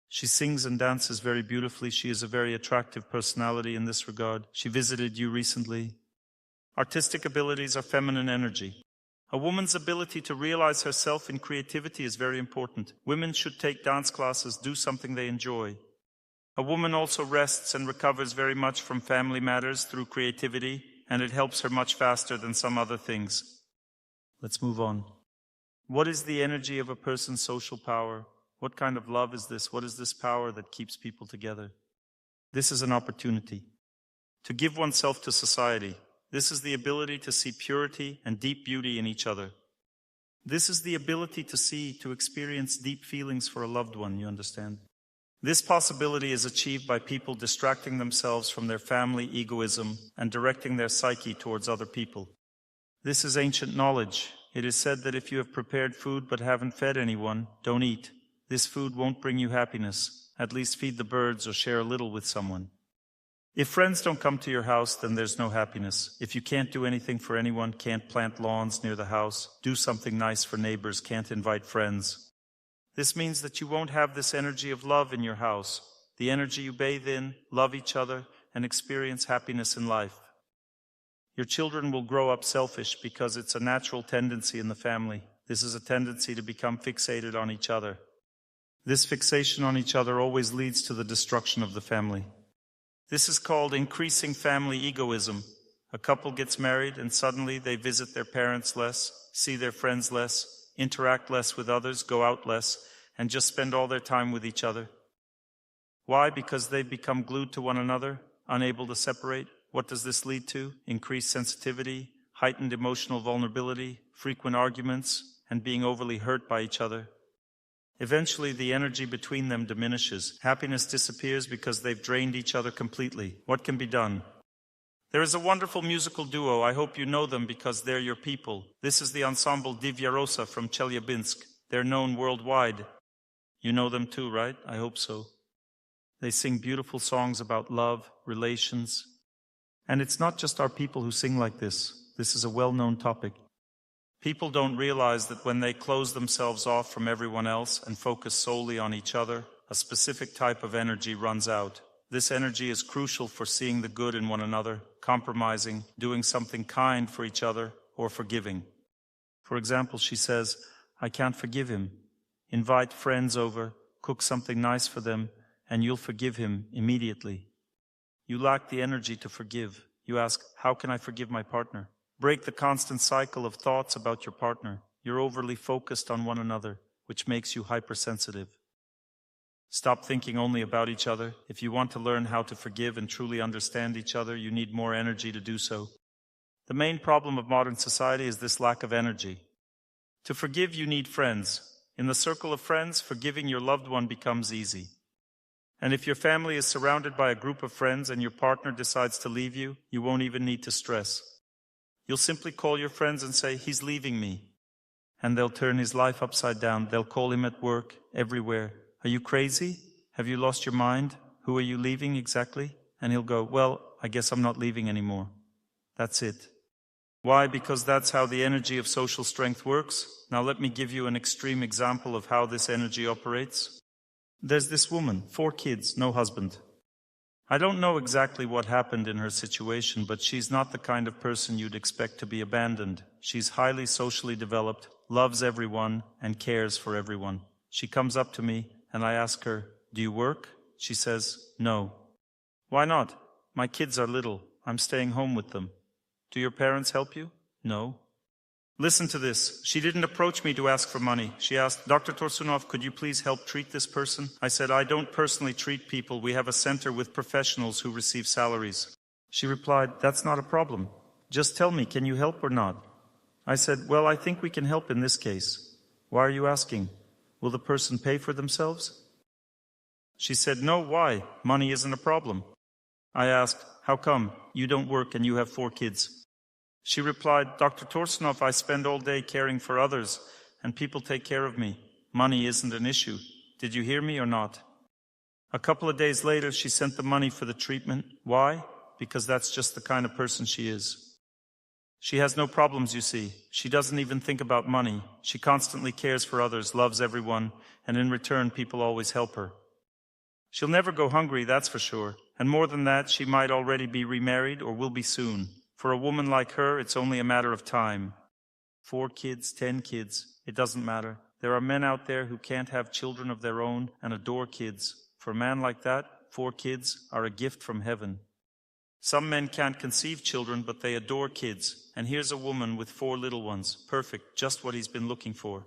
She sings and dances very beautifully. She is a very attractive personality in this regard. She visited you recently. Artistic abilities are feminine energy. A woman's ability to realize herself in creativity is very important. Women should take dance classes, do something they enjoy. A woman also rests and recovers very much from family matters through creativity, and it helps her much faster than some other things. Let's move on. What is the energy of a person's social power? What kind of love is this? What is this power that keeps people together? This is an opportunity to give oneself to society. This is the ability to see purity and deep beauty in each other. This is the ability to experience deep feelings for a loved one, you understand? This possibility is achieved by people distracting themselves from their family egoism and directing their psyche towards other people. This is ancient knowledge. It is said that if you have prepared food but haven't fed anyone, don't eat. This food won't bring you happiness. At least feed the birds or share a little with someone. If friends don't come to your house, then there's no happiness. If you can't do anything for anyone, can't plant lawns near the house, do something nice for neighbors, can't invite friends, this means that you won't have this energy of love in your house, the energy you bathe in, love each other, and experience happiness in life. Your children will grow up selfish because it's a natural tendency in the family. This is a tendency to become fixated on each other. This fixation on each other always leads to the destruction of the family. This is called increasing family egoism. A couple gets married and suddenly they visit their parents less, see their friends less, interact less with others, go out less, and just spend all their time with each other. Why? Because they've become glued to one another, unable to separate. What does this lead to? Increased sensitivity, heightened emotional vulnerability, frequent arguments, and being overly hurt by each other. Eventually, the energy between them diminishes. Happiness disappears because they've drained each other completely. What can be done? There is a wonderful musical duo. I hope you know them because they're your people. This is the ensemble Divya Rosa from Chelyabinsk. They're known worldwide. You know them too, right? I hope so. They sing beautiful songs about love, relations. And it's not just our people who sing like this. This is a well-known topic. People don't realize that when they close themselves off from everyone else and focus solely on each other, a specific type of energy runs out. This energy is crucial for seeing the good in one another, compromising, doing something kind for each other, or forgiving. For example, she says, I can't forgive him. Invite friends over, cook something nice for them, and you'll forgive him immediately. You lack the energy to forgive. You ask, how can I forgive my partner? Break the constant cycle of thoughts about your partner. You're overly focused on one another, which makes you hypersensitive. Stop thinking only about each other. If you want to learn how to forgive and truly understand each other, you need more energy to do so. The main problem of modern society is this lack of energy. To forgive, you need friends. In the circle of friends, forgiving your loved one becomes easy. And if your family is surrounded by a group of friends and your partner decides to leave you, you won't even need to stress. You'll simply call your friends and say, he's leaving me. And they'll turn his life upside down. They'll call him at work, everywhere. Are you crazy? Have you lost your mind? Who are you leaving exactly? And he'll go, well, I guess I'm not leaving anymore. That's it. Why? Because that's how the energy of social strength works. Now let me give you an extreme example of how this energy operates. There's this woman, 4 kids, no husband. I don't know exactly what happened in her situation, but she's not the kind of person you'd expect to be abandoned. She's highly socially developed, loves everyone, and cares for everyone. She comes up to me, and I ask her, do you work? She says, no. Why not? My kids are little. I'm staying home with them. Do your parents help you? No. Listen to this. She didn't approach me to ask for money. She asked, Dr. Torsunov, could you please help treat this person? I said, I don't personally treat people. We have a center with professionals who receive salaries. She replied, that's not a problem. Just tell me, can you help or not? I said, well, I think we can help in this case. Why are you asking? Will the person pay for themselves? She said, no, why? Money isn't a problem. I asked, how come? You don't work and you have 4 kids. She replied, Dr. Torsunov, I spend all day caring for others, and people take care of me. Money isn't an issue. Did you hear me or not? A couple of days later, she sent the money for the treatment. Why? Because that's just the kind of person she is. She has no problems, you see. She doesn't even think about money. She constantly cares for others, loves everyone, and in return, people always help her. She'll never go hungry, that's for sure. And more than that, she might already be remarried or will be soon. For a woman like her, it's only a matter of time. 4 kids, 10 kids, it doesn't matter. There are men out there who can't have children of their own and adore kids. For a man like that, 4 kids are a gift from heaven. Some men can't conceive children, but they adore kids. And here's a woman with 4 little ones. Perfect, just what he's been looking for.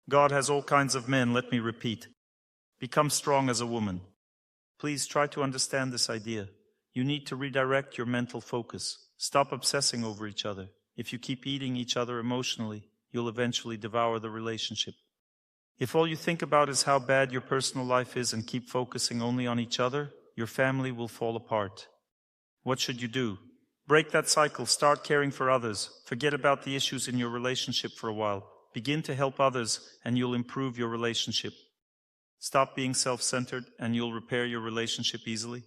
God has all kinds of men, let me repeat. Become strong as a woman. Please try to understand this idea. You need to redirect your mental focus. Stop obsessing over each other. If you keep eating each other emotionally, you'll eventually devour the relationship. If all you think about is how bad your personal life is and keep focusing only on each other, your family will fall apart. What should you do? Break that cycle. Start caring for others. Forget about the issues in your relationship for a while. Begin to help others, and you'll improve your relationship. Stop being self-centered, and you'll repair your relationship easily.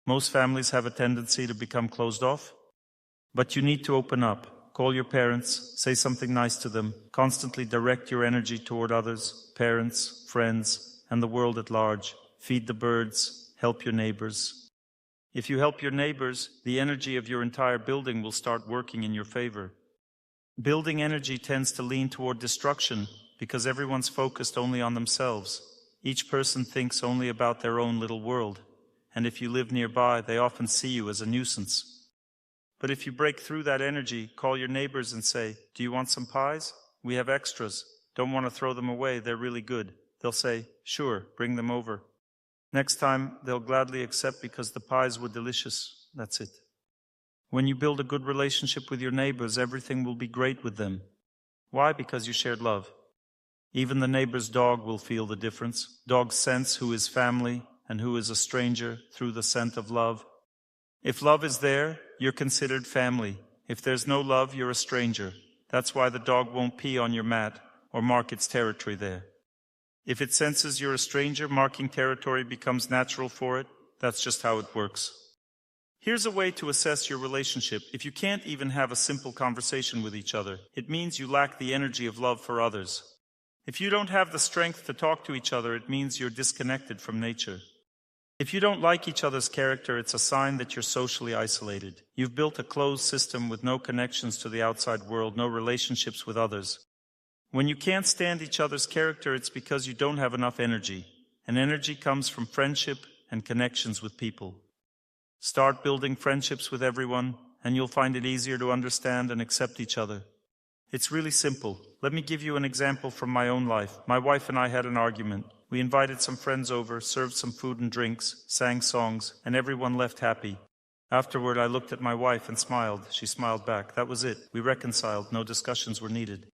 Most families have a tendency to become closed off. But you need to open up. Call your parents, say something nice to them, constantly direct your energy toward others, parents, friends, and the world at large. Feed the birds, help your neighbors. If you help your neighbors, the energy of your entire building will start working in your favor. Building energy tends to lean toward destruction because everyone's focused only on themselves. Each person thinks only about their own little world, and if you live nearby, they often see you as a nuisance. But if you break through that energy, call your neighbors and say, do you want some pies? We have extras. Don't want to throw them away. They're really good. They'll say, sure, bring them over. Next time, they'll gladly accept because the pies were delicious. That's it. When you build a good relationship with your neighbors, everything will be great with them. Why? Because you shared love. Even the neighbor's dog will feel the difference. Dogs sense who is family and who is a stranger through the scent of love. If love is there, you're considered family. If there's no love, you're a stranger. That's why the dog won't pee on your mat or mark its territory there. If it senses you're a stranger, marking territory becomes natural for it. That's just how it works. Here's a way to assess your relationship. If you can't even have a simple conversation with each other, it means you lack the energy of love for others. If you don't have the strength to talk to each other, it means you're disconnected from nature. If you don't like each other's character, it's a sign that you're socially isolated. You've built a closed system with no connections to the outside world, no relationships with others. When you can't stand each other's character, it's because you don't have enough energy. And energy comes from friendship and connections with people. Start building friendships with everyone, and you'll find it easier to understand and accept each other. It's really simple. Let me give you an example from my own life. My wife and I had an argument. We invited some friends over, served some food and drinks, sang songs, and everyone left happy. Afterward, I looked at my wife and smiled. She smiled back. That was it. We reconciled. No discussions were needed.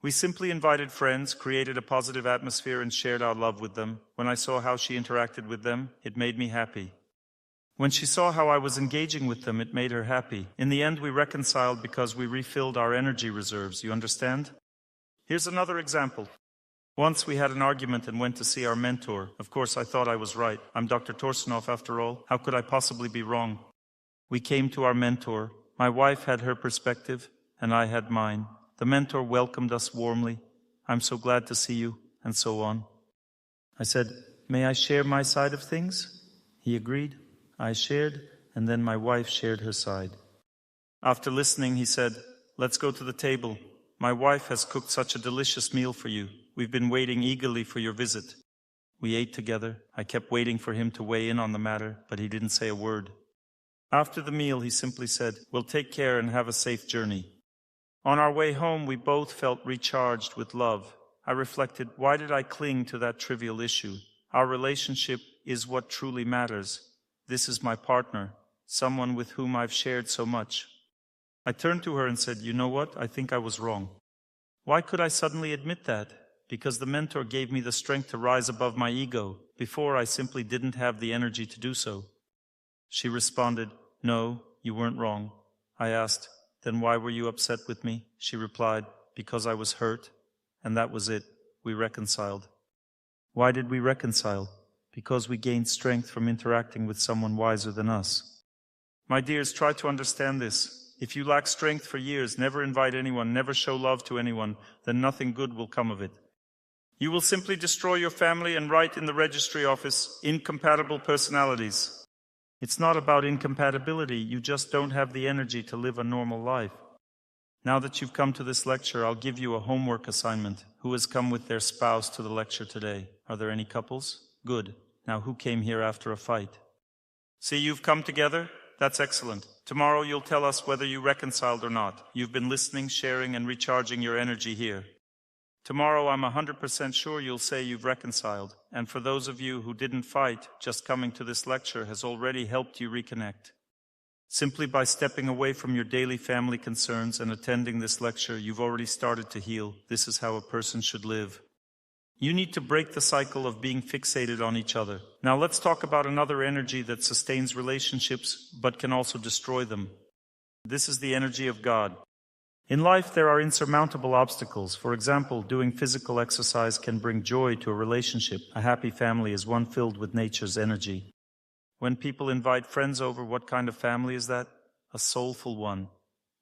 We simply invited friends, created a positive atmosphere, and shared our love with them. When I saw how she interacted with them, it made me happy. When she saw how I was engaging with them, it made her happy. In the end, we reconciled because we refilled our energy reserves. You understand? Here's another example. Once we had an argument and went to see our mentor. Of course, I thought I was right. I'm Dr. Torsunov after all. How could I possibly be wrong? We came to our mentor. My wife had her perspective, and I had mine. The mentor welcomed us warmly. I'm so glad to see you, and so on. I said, may I share my side of things? He agreed. I shared, and then my wife shared her side. After listening, he said, let's go to the table. My wife has cooked such a delicious meal for you. We've been waiting eagerly for your visit. We ate together. I kept waiting for him to weigh in on the matter, but he didn't say a word. After the meal, he simply said, we'll take care and have a safe journey. On our way home, we both felt recharged with love. I reflected, why did I cling to that trivial issue? Our relationship is what truly matters. This is my partner, someone with whom I've shared so much. I turned to her and said, you know what? I think I was wrong. Why could I suddenly admit that? Because the mentor gave me the strength to rise above my ego. Before, I simply didn't have the energy to do so. She responded, no, you weren't wrong. I asked, then why were you upset with me? She replied, because I was hurt. And that was it. We reconciled. Why did we reconcile? Because we gained strength from interacting with someone wiser than us. My dears, try to understand this. If you lack strength for years, never invite anyone, never show love to anyone, then nothing good will come of it. You will simply destroy your family and write in the registry office, incompatible personalities. It's not about incompatibility, you just don't have the energy to live a normal life. Now that you've come to this lecture, I'll give you a homework assignment. Who has come with their spouse to the lecture today? Are there any couples? Good. Now who came here after a fight? See, you've come together? That's excellent. Tomorrow you'll tell us whether you reconciled or not. You've been listening, sharing, and recharging your energy here. Tomorrow I'm 100% sure you'll say you've reconciled. And for those of you who didn't fight, just coming to this lecture has already helped you reconnect. Simply by stepping away from your daily family concerns and attending this lecture, you've already started to heal. This is how a person should live. You need to break the cycle of being fixated on each other. Now let's talk about another energy that sustains relationships but can also destroy them. This is the energy of God. In life, there are insurmountable obstacles. For example, doing physical exercise can bring joy to a relationship. A happy family is one filled with nature's energy. When people invite friends over, what kind of family is that? A soulful one.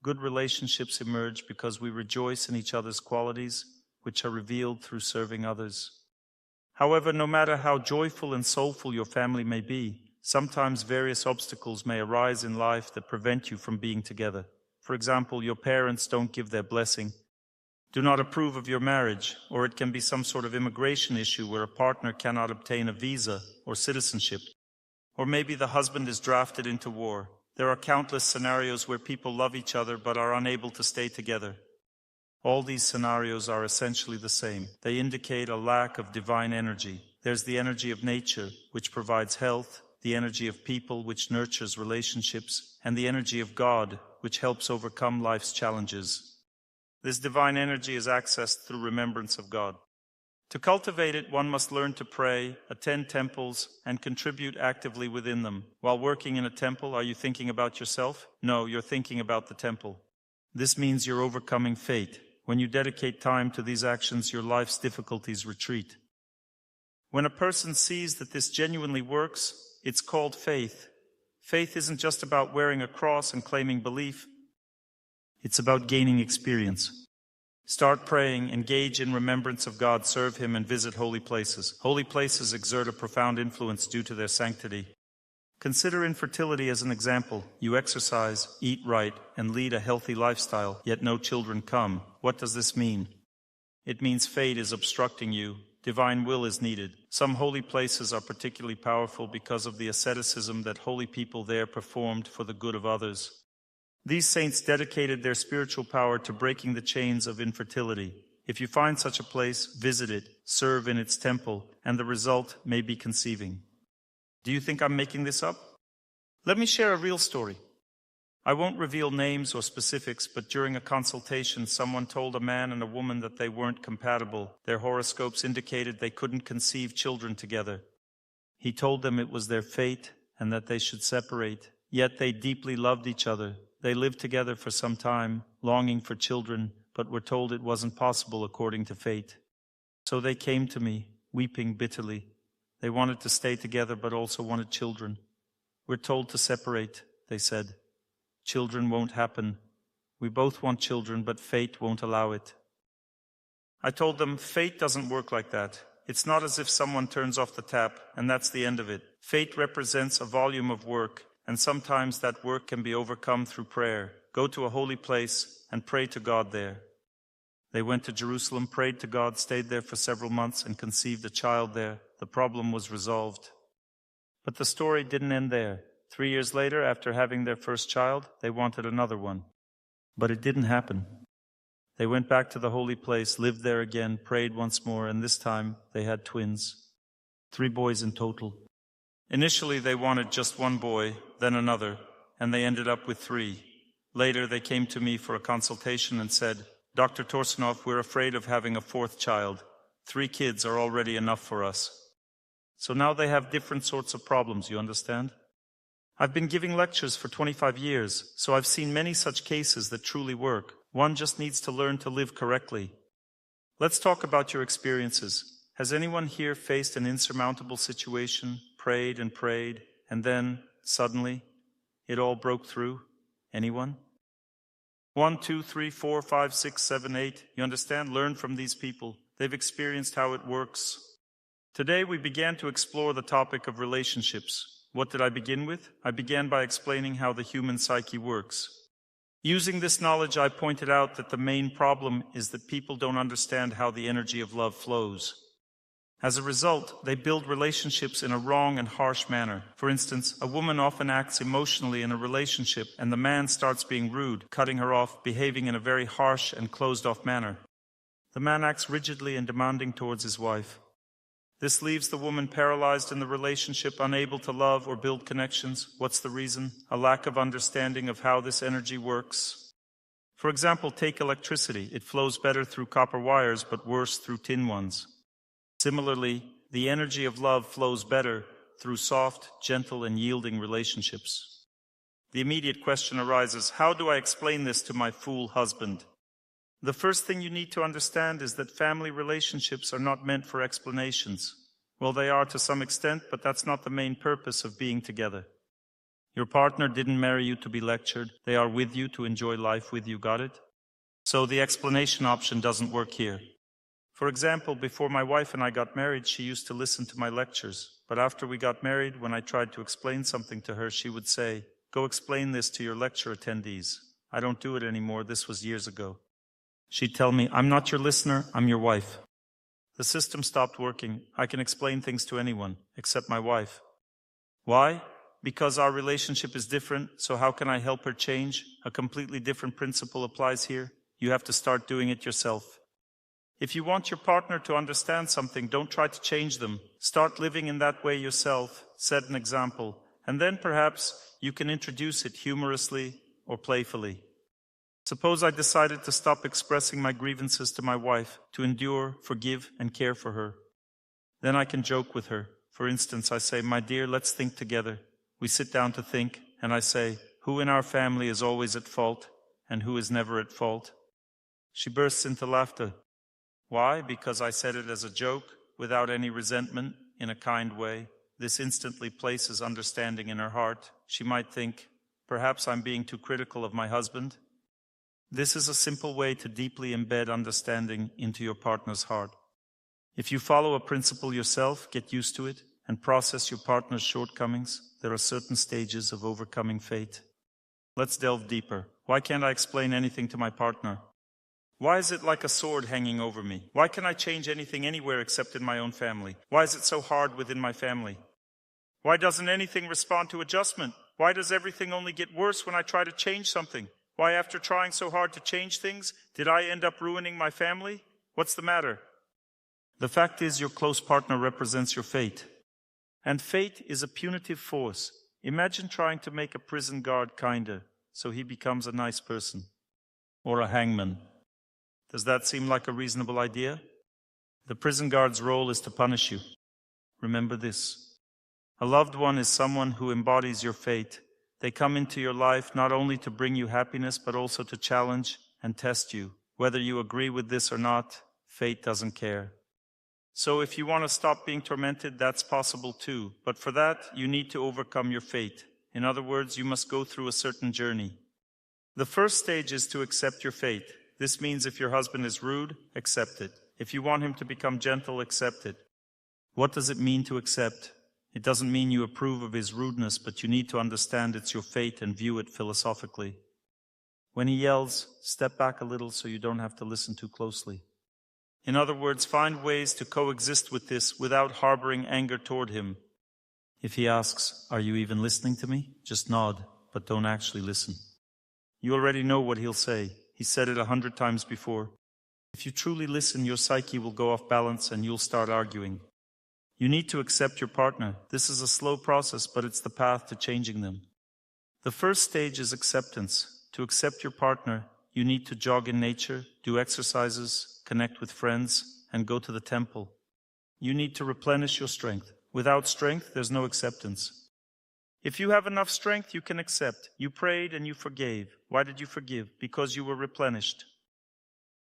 Good relationships emerge because we rejoice in each other's qualities, which are revealed through serving others. However, no matter how joyful and soulful your family may be, sometimes various obstacles may arise in life that prevent you from being together. For example, your parents don't give their blessing, do not approve of your marriage, or it can be some sort of immigration issue where a partner cannot obtain a visa or citizenship. Or maybe the husband is drafted into war. There are countless scenarios where people love each other but are unable to stay together. All these scenarios are essentially the same. They indicate a lack of divine energy. There's the energy of nature, which provides health, the energy of people, which nurtures relationships, and the energy of God, which helps overcome life's challenges. This divine energy is accessed through remembrance of God. To cultivate it, one must learn to pray, attend temples, and contribute actively within them. While working in a temple, are you thinking about yourself? No, you're thinking about the temple. This means you're overcoming fate. When you dedicate time to these actions, your life's difficulties retreat. When a person sees that this genuinely works, it's called faith. Faith isn't just about wearing a cross and claiming belief. It's about gaining experience. Start praying, engage in remembrance of God, serve Him, and visit holy places. Holy places exert a profound influence due to their sanctity. Consider infertility as an example. You exercise, eat right, and lead a healthy lifestyle, yet no children come. What does this mean? It means fate is obstructing you. Divine will is needed. Some holy places are particularly powerful because of the asceticism that holy people there performed for the good of others. These saints dedicated their spiritual power to breaking the chains of infertility. If you find such a place, visit it, serve in its temple, and the result may be conceiving. Do you think I'm making this up? Let me share a real story. I won't reveal names or specifics, but during a consultation, someone told a man and a woman that they weren't compatible. Their horoscopes indicated they couldn't conceive children together. He told them it was their fate and that they should separate. Yet they deeply loved each other. They lived together for some time, longing for children, but were told it wasn't possible according to fate. So they came to me, weeping bitterly. They wanted to stay together, but also wanted children. We're told to separate, they said. Children won't happen. We both want children, but fate won't allow it. I told them, fate doesn't work like that. It's not as if someone turns off the tap, and that's the end of it. Fate represents a volume of work, and sometimes that work can be overcome through prayer. Go to a holy place and pray to God there. They went to Jerusalem, prayed to God, stayed there for several months, and conceived a child there. The problem was resolved. But the story didn't end there. 3 years later, after having their first child, they wanted another one. But it didn't happen. They went back to the holy place, lived there again, prayed once more, and this time they had twins. 3 boys in total. Initially, they wanted just one boy, then another, and they ended up with 3. Later, they came to me for a consultation and said, Dr. Torsunov, we're afraid of having a 4th child. 3 kids are already enough for us. So now they have different sorts of problems, you understand? I've been giving lectures for 25 years, so I've seen many such cases that truly work. One just needs to learn to live correctly. Let's talk about your experiences. Has anyone here faced an insurmountable situation, prayed, and then, suddenly, it all broke through? Anyone? 1, 2, 3, 4, 5, 6, 7, 8. You understand? Learn from these people. They've experienced how it works. Today we began to explore the topic of relationships. What did I begin with? I began by explaining how the human psyche works. Using this knowledge, I pointed out that the main problem is that people don't understand how the energy of love flows. As a result, they build relationships in a wrong and harsh manner. For instance, a woman often acts emotionally in a relationship, and the man starts being rude, cutting her off, behaving in a very harsh and closed-off manner. The man acts rigidly and demanding towards his wife. This leaves the woman paralyzed in the relationship, unable to love or build connections. What's the reason? A lack of understanding of how this energy works. For example, take electricity. It flows better through copper wires, but worse through tin ones. Similarly, the energy of love flows better through soft, gentle, and yielding relationships. The immediate question arises, how do I explain this to my fool husband? The first thing you need to understand is that family relationships are not meant for explanations. Well, they are to some extent, but that's not the main purpose of being together. Your partner didn't marry you to be lectured. They are with you to enjoy life with you, got it? So the explanation option doesn't work here. For example, before my wife and I got married, she used to listen to my lectures. But after we got married, when I tried to explain something to her, she would say, "Go explain this to your lecture attendees." I don't do it anymore. This was years ago. She'd tell me, "I'm not your listener, I'm your wife." The system stopped working. I can explain things to anyone, except my wife. Why? Because our relationship is different, so how can I help her change? A completely different principle applies here. You have to start doing it yourself. If you want your partner to understand something, don't try to change them. Start living in that way yourself. Set an example. And then perhaps you can introduce it humorously or playfully. Suppose I decided to stop expressing my grievances to my wife, to endure, forgive, and care for her. Then I can joke with her. For instance, I say, "My dear, let's think together." We sit down to think, and I say, "Who in our family is always at fault, and who is never at fault?" She bursts into laughter. Why? Because I said it as a joke, without any resentment, in a kind way. This instantly places understanding in her heart. She might think, perhaps I'm being too critical of my husband. This is a simple way to deeply embed understanding into your partner's heart. If you follow a principle yourself, get used to it, and process your partner's shortcomings, there are certain stages of overcoming fate. Let's delve deeper. Why can't I explain anything to my partner? Why is it like a sword hanging over me? Why can I change anything anywhere except in my own family? Why is it so hard within my family? Why doesn't anything respond to adjustment? Why does everything only get worse when I try to change something? Why, after trying so hard to change things, did I end up ruining my family? What's the matter? The fact is, your close partner represents your fate. And fate is a punitive force. Imagine trying to make a prison guard kinder, so he becomes a nice person. Or a hangman. Does that seem like a reasonable idea? The prison guard's role is to punish you. Remember this. A loved one is someone who embodies your fate. They come into your life not only to bring you happiness, but also to challenge and test you. Whether you agree with this or not, fate doesn't care. So if you want to stop being tormented, that's possible too. But for that, you need to overcome your fate. In other words, you must go through a certain journey. The first stage is to accept your fate. This means if your husband is rude, accept it. If you want him to become gentle, accept it. What does it mean to accept? It doesn't mean you approve of his rudeness, but you need to understand it's your fate and view it philosophically. When he yells, step back a little so you don't have to listen too closely. In other words, find ways to coexist with this without harboring anger toward him. If he asks, "Are you even listening to me?" just nod, but don't actually listen. You already know what he'll say. He said it 100 times before. If you truly listen, your psyche will go off balance and you'll start arguing. You need to accept your partner. This is a slow process, but it's the path to changing them. The first stage is acceptance. To accept your partner, you need to jog in nature, do exercises, connect with friends, and go to the temple. You need to replenish your strength. Without strength, there's no acceptance. If you have enough strength, you can accept. You prayed and you forgave. Why did you forgive? Because you were replenished.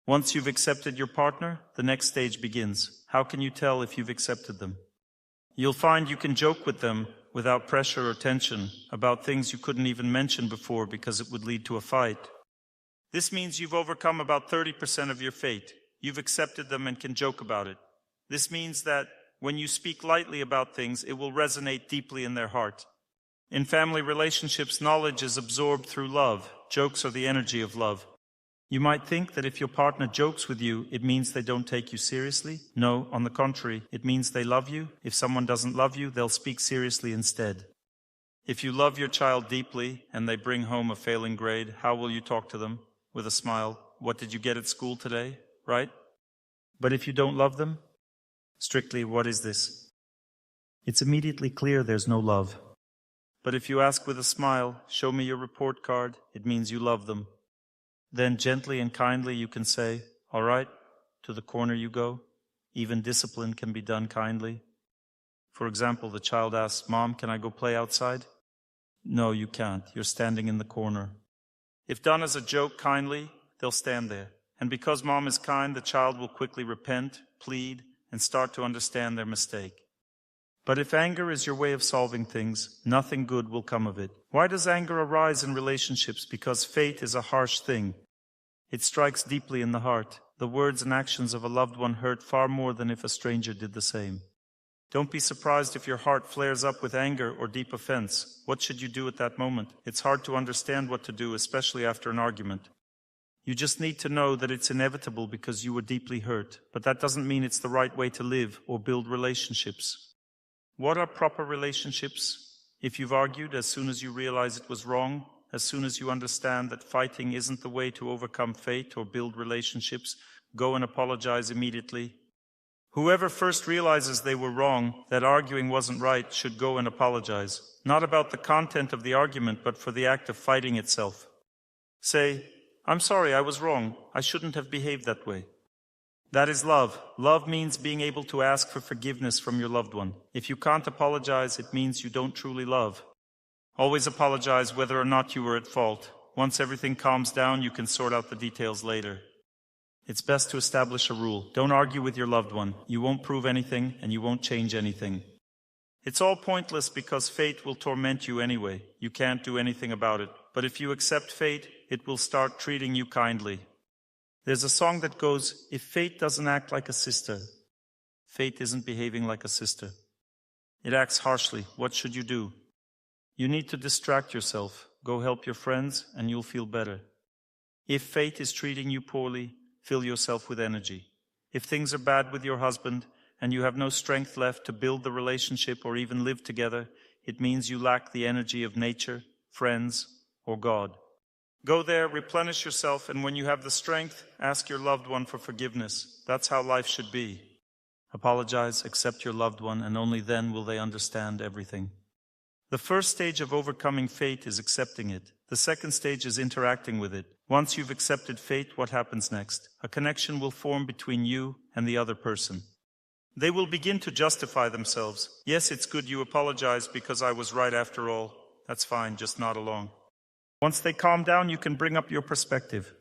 Once you've accepted your partner, the next stage begins. How can you tell if you've accepted them? You'll find you can joke with them without pressure or tension about things you couldn't even mention before because it would lead to a fight. This means you've overcome about 30% of your fate. You've accepted them and can joke about it. This means that when you speak lightly about things, it will resonate deeply in their heart. In family relationships, knowledge is absorbed through love. Jokes are the energy of love. You might think that if your partner jokes with you, it means they don't take you seriously. No, on the contrary, it means they love you. If someone doesn't love you, they'll speak seriously instead. If you love your child deeply and they bring home a failing grade, how will you talk to them? With a smile. What did you get at school today? Right? But if you don't love them, strictly, what is this? It's immediately clear there's no love. But if you ask with a smile, show me your report card, it means you love them. Then gently and kindly you can say, all right, to the corner you go. Even discipline can be done kindly. For example, the child asks, Mom, can I go play outside? No, you can't. You're standing in the corner. If done as a joke kindly, they'll stand there. And because Mom is kind, the child will quickly repent, plead, and start to understand their mistake. But if anger is your way of solving things, nothing good will come of it. Why does anger arise in relationships? Because fate is a harsh thing. It strikes deeply in the heart. The words and actions of a loved one hurt far more than if a stranger did the same. Don't be surprised if your heart flares up with anger or deep offense. What should you do at that moment? It's hard to understand what to do, especially after an argument. You just need to know that it's inevitable because you were deeply hurt. But that doesn't mean it's the right way to live or build relationships. What are proper relationships? If you've argued, as soon as you realize it was wrong, as soon as you understand that fighting isn't the way to overcome fate or build relationships, go and apologize immediately. Whoever first realizes they were wrong, that arguing wasn't right, should go and apologize. Not about the content of the argument, but for the act of fighting itself. Say, I'm sorry, I was wrong. I shouldn't have behaved that way. That is love. Love means being able to ask for forgiveness from your loved one. If you can't apologize, it means you don't truly love. Always apologize whether or not you were at fault. Once everything calms down, you can sort out the details later. It's best to establish a rule. Don't argue with your loved one. You won't prove anything, and you won't change anything. It's all pointless because fate will torment you anyway. You can't do anything about it. But if you accept fate, it will start treating you kindly. There's a song that goes, if fate doesn't act like a sister, fate isn't behaving like a sister. It acts harshly. What should you do? You need to distract yourself. Go help your friends, and you'll feel better. If fate is treating you poorly, fill yourself with energy. If things are bad with your husband, and you have no strength left to build the relationship or even live together, it means you lack the energy of nature, friends, or God. Go there, replenish yourself, and when you have the strength, ask your loved one for forgiveness. That's how life should be. Apologize, accept your loved one, and only then will they understand everything. The first stage of overcoming fate is accepting it. The second stage is interacting with it. Once you've accepted fate, what happens next? A connection will form between you and the other person. They will begin to justify themselves. Yes, it's good you apologize because I was right after all. That's fine, just nod along. Once they calm down, you can bring up your perspective.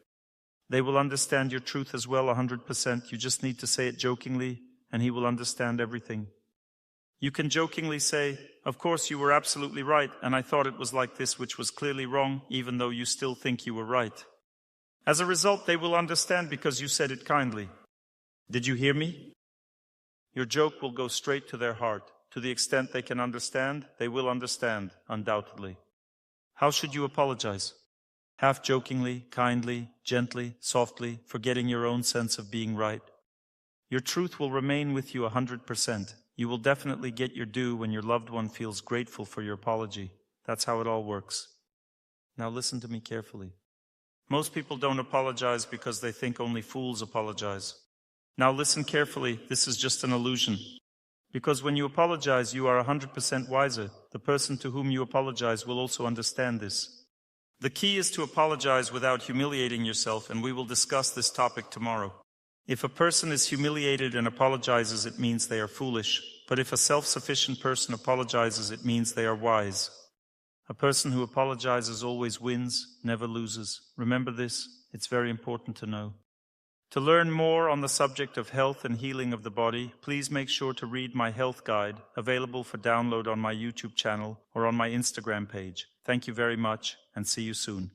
They will understand your truth as well 100%. You just need to say it jokingly, and he will understand everything. You can jokingly say, of course you were absolutely right, and I thought it was like this, which was clearly wrong, even though you still think you were right. As a result, they will understand because you said it kindly. Did you hear me? Your joke will go straight to their heart. To the extent they can understand, they will understand, undoubtedly. How should you apologize? Half jokingly, kindly, gently, softly, forgetting your own sense of being right. Your truth will remain with you 100%. You will definitely get your due when your loved one feels grateful for your apology. That's how it all works. Now listen to me carefully. Most people don't apologize because they think only fools apologize. Now listen carefully, this is just an illusion. Because when you apologize, you are 100% wiser. The person to whom you apologize will also understand this. The key is to apologize without humiliating yourself, and we will discuss this topic tomorrow. If a person is humiliated and apologizes, it means they are foolish. But if a self-sufficient person apologizes, it means they are wise. A person who apologizes always wins, never loses. Remember this, it's very important to know. To learn more on the subject of health and healing of the body, please make sure to read my health guide, available for download on my YouTube channel or on my Instagram page. Thank you very much, and see you soon.